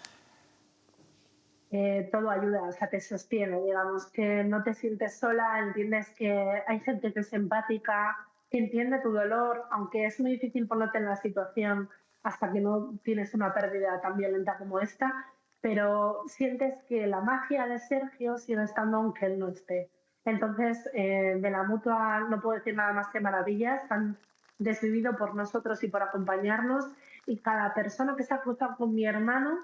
Q: Todo ayuda, o sea, te sostiene, digamos, que no te sientes sola, entiendes que hay gente que es empática, que entiende tu dolor, aunque es muy difícil ponerte en la situación hasta que no tienes una pérdida tan violenta como esta, pero sientes que la magia de Sergio sigue estando aunque él no esté. Entonces, de la Mutua no puedo decir nada más que maravillas, han desvivido por nosotros y por acompañarnos, y cada persona que se ha cruzado con mi hermano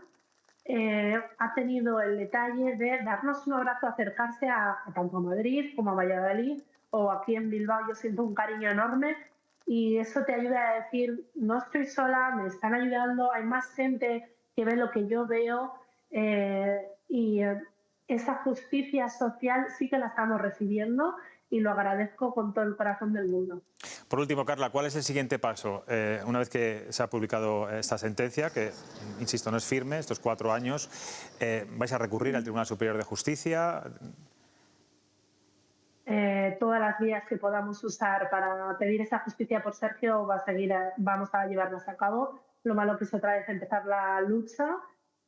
Q: ha tenido el detalle de darnos un abrazo, acercarse tanto a Madrid como a Valladolid o aquí en Bilbao. Yo siento un cariño enorme y eso te ayuda a decir, no estoy sola, me están ayudando, hay más gente que ve lo que yo veo y esa justicia social sí que la estamos recibiendo y lo agradezco con todo el corazón del mundo.
A: Por último, Carla, ¿cuál es el siguiente paso? Una vez que se ha publicado esta sentencia, que, insisto, no es firme, estos 4 años, ¿vais a recurrir al Tribunal Superior de Justicia?
Q: Todas las vías que podamos usar para pedir esa justicia por Sergio vamos a llevarlas a cabo. Lo malo que es otra vez empezar la lucha,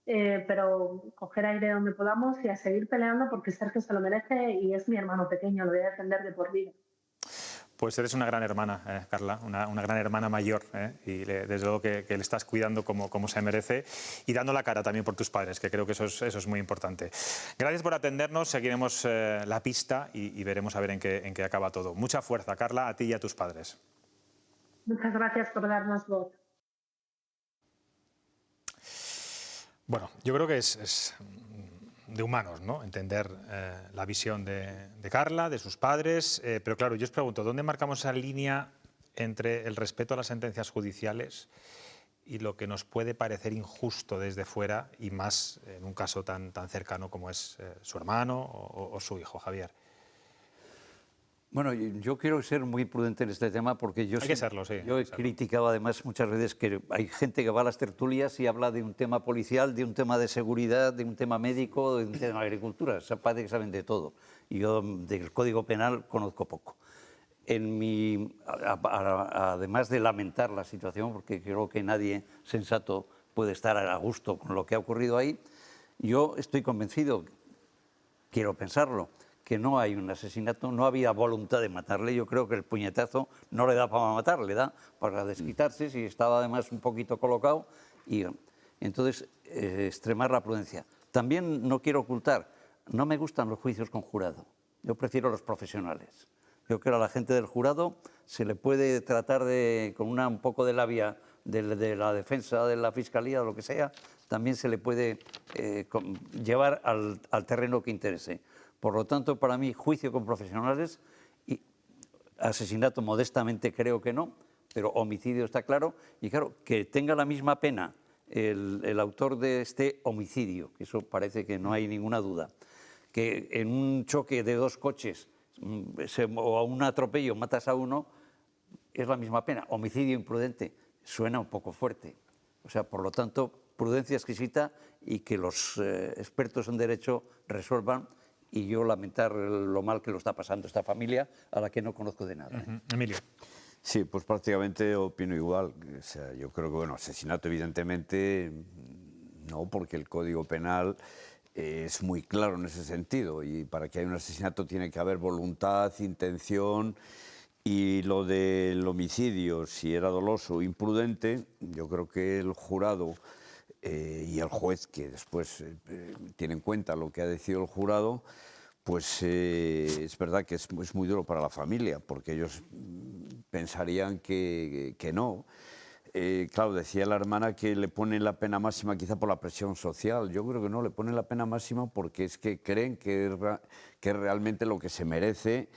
Q: pero coger aire donde podamos y a seguir peleando porque Sergio se lo merece y es mi hermano pequeño, lo voy a defender de por vida.
A: Pues eres una gran hermana, Carla, una gran hermana mayor, y desde luego que le estás cuidando como se merece y dando la cara también por tus padres, que creo que eso es muy importante. Gracias por atendernos, seguiremos la pista y veremos a ver en qué acaba todo. Mucha fuerza, Carla, a ti y a tus padres.
Q: Muchas gracias por darnos voz.
A: Bueno, yo creo que es de humanos, ¿no? Entender la visión de Carla, de sus padres, pero claro, yo os pregunto, ¿dónde marcamos esa línea entre el respeto a las sentencias judiciales y lo que nos puede parecer injusto desde fuera y más en un caso tan cercano como es su hermano o su hijo, Javier?
F: Bueno, yo quiero ser muy prudente en este tema porque yo he criticado además muchas veces que hay gente que va a las tertulias y habla de un tema policial, de un tema de seguridad, de un tema médico, de un tema de agricultura. Parece que saben de todo. Y yo del Código Penal conozco poco. Además de lamentar la situación, porque creo que nadie sensato puede estar a gusto con lo que ha ocurrido ahí, yo estoy convencido, quiero pensarlo, que no hay un asesinato, no había voluntad de matarle. Yo creo que el puñetazo no le da para matar, le da para desquitarse, si estaba además un poquito colocado. Y entonces, extremar la prudencia. También no quiero ocultar, no me gustan los juicios con jurado. Yo prefiero los profesionales. Yo creo que a la gente del jurado se le puede tratar con un poco de labia de la defensa, de la fiscalía o lo que sea, también se le puede llevar al terreno que interese. Por lo tanto, para mí, juicio con profesionales, y asesinato modestamente creo que no, pero homicidio está claro, y claro, que tenga la misma pena el autor de este homicidio, que eso parece que no hay ninguna duda, que en un choque de 2 coches o a un atropello matas a uno, es la misma pena. Homicidio imprudente suena un poco fuerte. O sea, por lo tanto, prudencia exquisita y que los expertos en derecho resuelvan y yo lamentar lo mal que lo está pasando esta familia, a la que no conozco de nada.
A: Emilio.
G: Sí, pues prácticamente opino igual. O sea, yo creo que, bueno, asesinato evidentemente no, porque el Código Penal es muy claro en ese sentido, y para que haya un asesinato tiene que haber voluntad, intención, y lo del homicidio, si era doloso o imprudente, yo creo que el jurado y el juez, que después tiene en cuenta lo que ha decidido el jurado, pues es verdad que es muy duro para la familia, porque ellos pensarían que no. Claro, decía la hermana que le ponen la pena máxima quizá por la presión social. Yo creo que no, le ponen la pena máxima porque es que creen que es realmente lo que se merece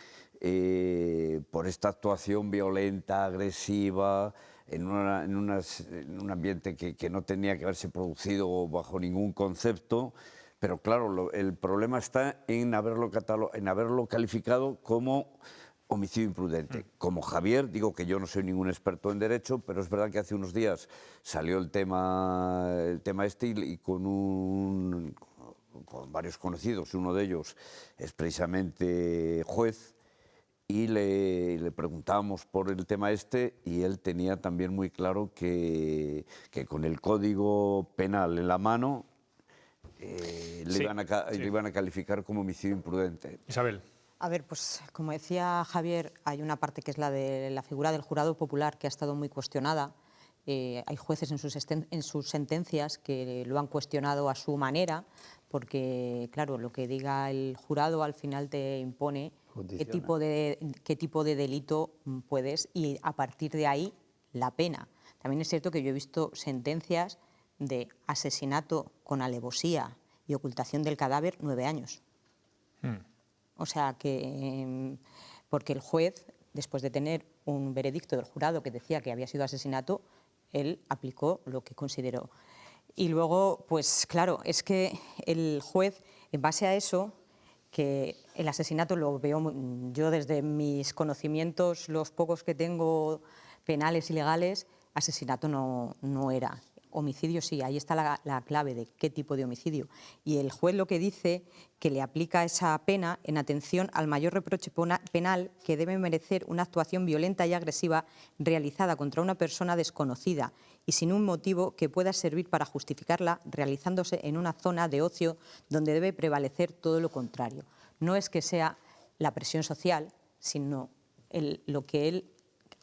G: por esta actuación violenta, agresiva, en un ambiente que no tenía que haberse producido bajo ningún concepto. Pero claro, el problema está en haberlo calificado como homicidio imprudente. Como Javier, digo que yo no soy ningún experto en derecho, pero es verdad que hace unos días salió el tema este, y con varios conocidos, uno de ellos es precisamente juez, y le preguntábamos por el tema este, y él tenía también muy claro que con el Código Penal en la mano le iban a calificar como homicidio imprudente.
A: Isabel.
H: A ver, pues como decía Javier, hay una parte que es la de la figura del jurado popular, que ha estado muy cuestionada. Hay jueces en sus sentencias que lo han cuestionado a su manera, porque claro, lo que diga el jurado al final te impone qué tipo de delito puedes, y a partir de ahí la pena. También es cierto que yo he visto sentencias de asesinato con alevosía y ocultación del cadáver 9 años. O sea que, porque el juez, después de tener un veredicto del jurado que decía que había sido asesinato, él aplicó lo que consideró. Y luego, pues claro, es que el juez, en base a eso, que el asesinato lo veo yo desde mis conocimientos, los pocos que tengo penales y legales, asesinato no era. Homicidio sí, ahí está la clave de qué tipo de homicidio. Y el juez lo que dice, que le aplica esa pena en atención al mayor reproche penal que debe merecer una actuación violenta y agresiva realizada contra una persona desconocida y sin un motivo que pueda servir para justificarla, realizándose en una zona de ocio donde debe prevalecer todo lo contrario. No es que sea la presión social, sino lo que él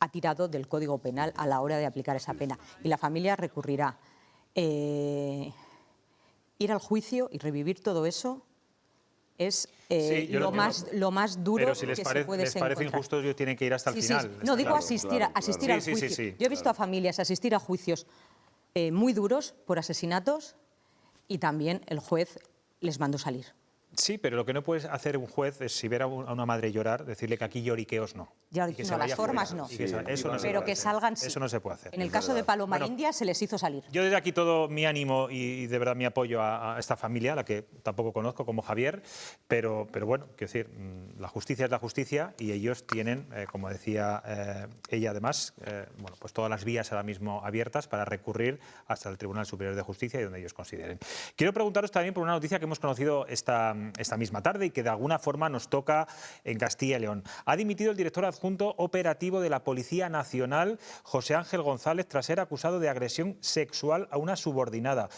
H: ha tirado del Código Penal a la hora de aplicar esa pena. Y la familia recurrirá. Ir al juicio y revivir todo eso es lo más duro
A: pero si les
H: que se puede
A: les parece injusto, ellos tienen que ir hasta el final.
H: No, digo asistir al juicio. Yo he visto a familias asistir a juicios muy duros por asesinatos, y también el juez les mandó salir.
A: Sí, pero lo que no puede hacer un juez es, si ver a una madre llorar, decirle que aquí lloriqueos no.
H: No, las formas no. Pero que salgan sí.
A: Eso no se puede hacer.
H: En el caso de Paloma India se les hizo salir.
A: Yo desde aquí todo mi ánimo y de verdad mi apoyo a esta familia, la que tampoco conozco como Javier, pero bueno, quiero decir, la justicia es la justicia y ellos tienen, como decía ella además, bueno, pues todas las vías ahora mismo abiertas para recurrir hasta el Tribunal Superior de Justicia y donde ellos consideren. Quiero preguntaros también por una noticia que hemos conocido esta misma tarde y que de alguna forma nos toca en Castilla y León. Ha dimitido el director adjunto operativo de la Policía Nacional, José Ángel González, tras ser acusado de agresión sexual a una subordinada.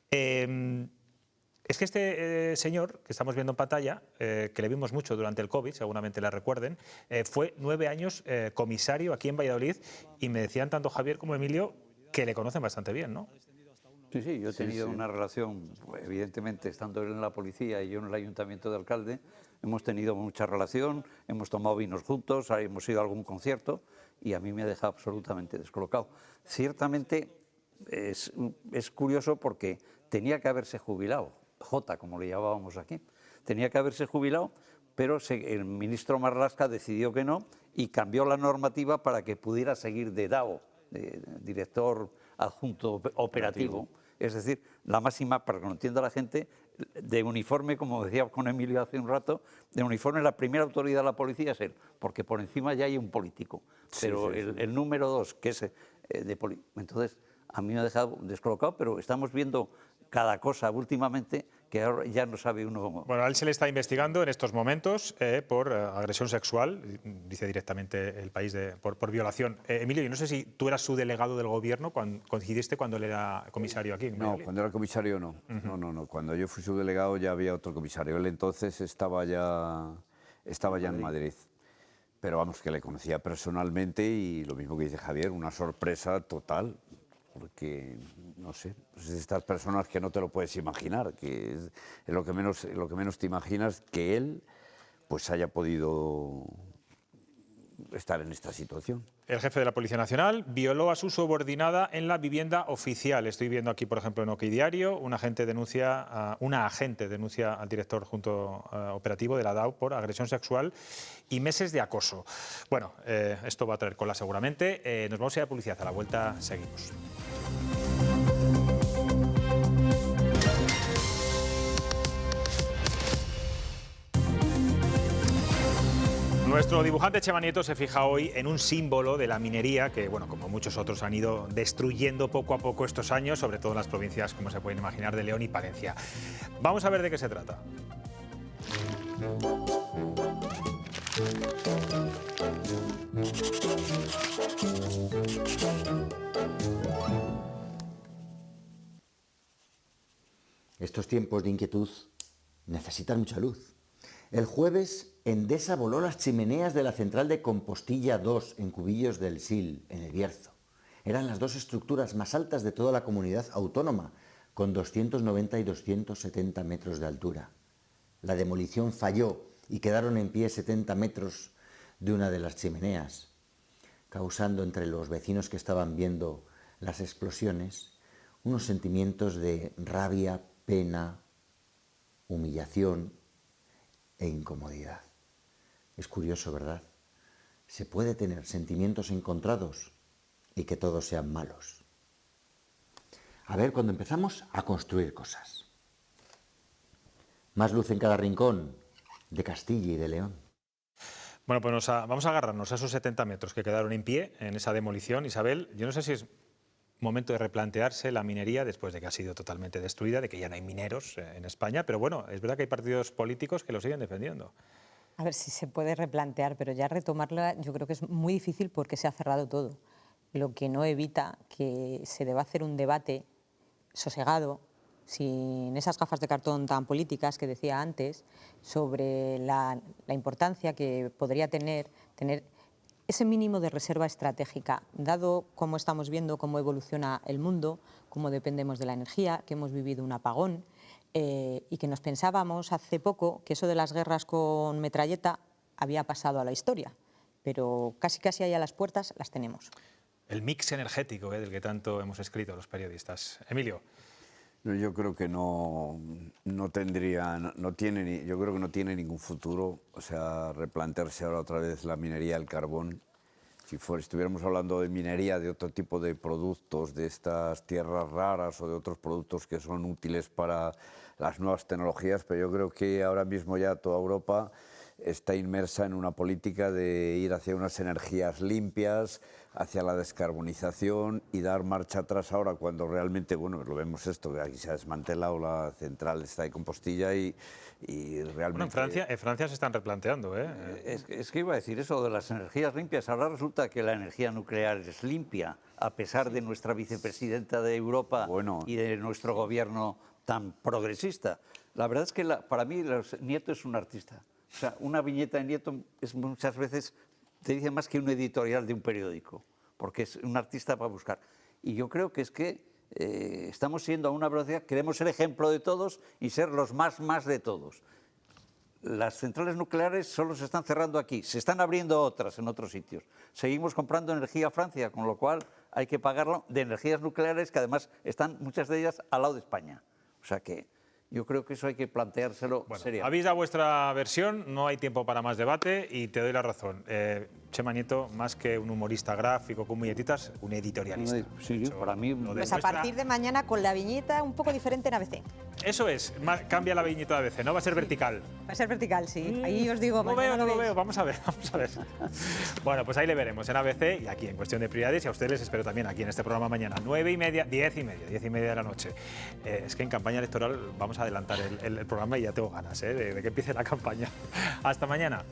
A: Es que este señor, que estamos viendo en pantalla, que le vimos mucho durante el COVID, seguramente le recuerden, fue 9 años comisario aquí en Valladolid, y me decían tanto Javier como Emilio que le conocen bastante bien, ¿no?
F: Sí, yo he tenido una relación, evidentemente, estando él en la policía y yo en el ayuntamiento de alcalde, hemos tenido mucha relación, hemos tomado vinos juntos, hemos ido a algún concierto, y a mí me ha dejado absolutamente descolocado. Ciertamente es curioso porque tenía que haberse jubilado, Jota, como le llamábamos aquí, tenía que haberse jubilado, pero el ministro Marlaska decidió que no y cambió la normativa para que pudiera seguir de DAO, de director adjunto operativo. Es decir, la máxima, para que lo entienda la gente, de uniforme, como decía con Emilio hace un rato, de uniforme la primera autoridad de la policía es él, porque por encima ya hay un político. Pero el número 2, que es de político. Entonces, a mí me ha dejado descolocado, pero estamos viendo cada cosa últimamente que ahora ya no sabe uno.
A: Bueno, a él se le está investigando en estos momentos por agresión sexual, dice directamente el país, por violación. Emilio, yo no sé si tú eras su delegado del gobierno, coincidiste cuando él era comisario aquí.
G: No, cuando era comisario no. No. Cuando yo fui su delegado ya había otro comisario. Él entonces estaba ya en Madrid. Pero vamos, que le conocía personalmente y lo mismo que dice Javier, una sorpresa total. Porque, no sé, pues es de estas personas que no te lo puedes imaginar, que es lo que menos te imaginas que él pues haya podido estar en esta situación.
A: El jefe de la Policía Nacional violó a su subordinada en la vivienda oficial. Estoy viendo aquí, por ejemplo, en OK Diario, una agente denuncia al director operativo de la DAO por agresión sexual y meses de acoso. Bueno, esto va a traer cola seguramente. Nos vamos a ir a publicidad. A la vuelta seguimos. Nuestro dibujante Chema Nieto se fija hoy en un símbolo de la minería que, bueno, como muchos otros han ido destruyendo poco a poco estos años, sobre todo en las provincias, como se pueden imaginar, de León y Palencia. Vamos a ver de qué se trata.
R: Estos tiempos de inquietud necesitan mucha luz. El jueves, Endesa voló las chimeneas de la central de Compostilla 2 en Cubillos del Sil, en el Bierzo. Eran las dos estructuras más altas de toda la comunidad autónoma, con 290 y 270 metros de altura. La demolición falló y quedaron en pie 70 metros de una de las chimeneas, causando entre los vecinos que estaban viendo las explosiones unos sentimientos de rabia, pena, humillación e incomodidad. Es curioso, ¿verdad? Se puede tener sentimientos encontrados y que todos sean malos. A ver, cuando empezamos a construir cosas. Más luz en cada rincón de Castilla y de León.
A: Bueno, pues vamos a agarrarnos a esos 70 metros que quedaron en pie en esa demolición. Isabel, yo no sé si es momento de replantearse la minería después de que ha sido totalmente destruida, de que ya no hay mineros en España, pero bueno, es verdad que hay partidos políticos que lo siguen defendiendo.
H: A ver si se puede replantear, pero ya retomarla yo creo que es muy difícil porque se ha cerrado todo, lo que no evita que se deba hacer un debate sosegado, sin esas gafas de cartón tan políticas que decía antes, sobre la importancia que podría tener ese mínimo de reserva estratégica, dado cómo estamos viendo cómo evoluciona el mundo, cómo dependemos de la energía, que hemos vivido un apagón y que nos pensábamos hace poco que eso de las guerras con metralleta había pasado a la historia, pero casi ahí a las puertas las tenemos.
A: El mix energético del que tanto hemos escrito los periodistas. Emilio.
G: Yo creo que no tiene ningún futuro, o sea, replantearse ahora otra vez la minería del carbón. Si estuviéramos hablando de minería de otro tipo de productos, de estas tierras raras o de otros productos que son útiles para las nuevas tecnologías, pero yo creo que ahora mismo ya toda Europa está inmersa en una política de ir hacia unas energías limpias, hacia la descarbonización y dar marcha atrás ahora cuando realmente, bueno, lo vemos esto, que aquí se ha desmantelado la central esta de Compostilla y realmente...
A: Bueno, en Francia se están replanteando, ¿eh?
F: Es que iba a decir eso de las energías limpias. Ahora resulta que la energía nuclear es limpia, a pesar de nuestra vicepresidenta de Europa y de nuestro gobierno tan progresista. La verdad es que para mí Nieto es un artista. O sea, una viñeta de Nieto es muchas veces, te dice más que un editorial de un periódico, porque es un artista para buscar. Y yo creo que es que estamos siendo a una velocidad, queremos ser ejemplo de todos y ser los más de todos. Las centrales nucleares solo se están cerrando aquí, se están abriendo otras en otros sitios. Seguimos comprando energía a Francia, con lo cual hay que pagarlo de energías nucleares que además están muchas de ellas al lado de España. O sea que yo creo que eso hay que planteárselo seriamente.
A: Habéis dado vuestra versión, no hay tiempo para más debate y te doy la razón. Chema Nieto, más que un humorista gráfico con muñetitas, un editorialista.
F: Sí, para mí.
S: Pues a partir de mañana con la viñeta un poco diferente en ABC.
A: Eso es, cambia la viñeta de ABC, ¿no? Va a ser vertical.
S: Va a ser vertical, sí. Ahí os digo,
A: No lo veo, vamos a ver. Bueno, pues ahí le veremos en ABC y aquí en Cuestión de Prioridades, y a ustedes les espero también aquí en este programa mañana, 9:30, 10:30 de la noche. Es que en campaña electoral vamos a adelantar el programa y ya tengo ganas de que empiece la campaña. Hasta mañana.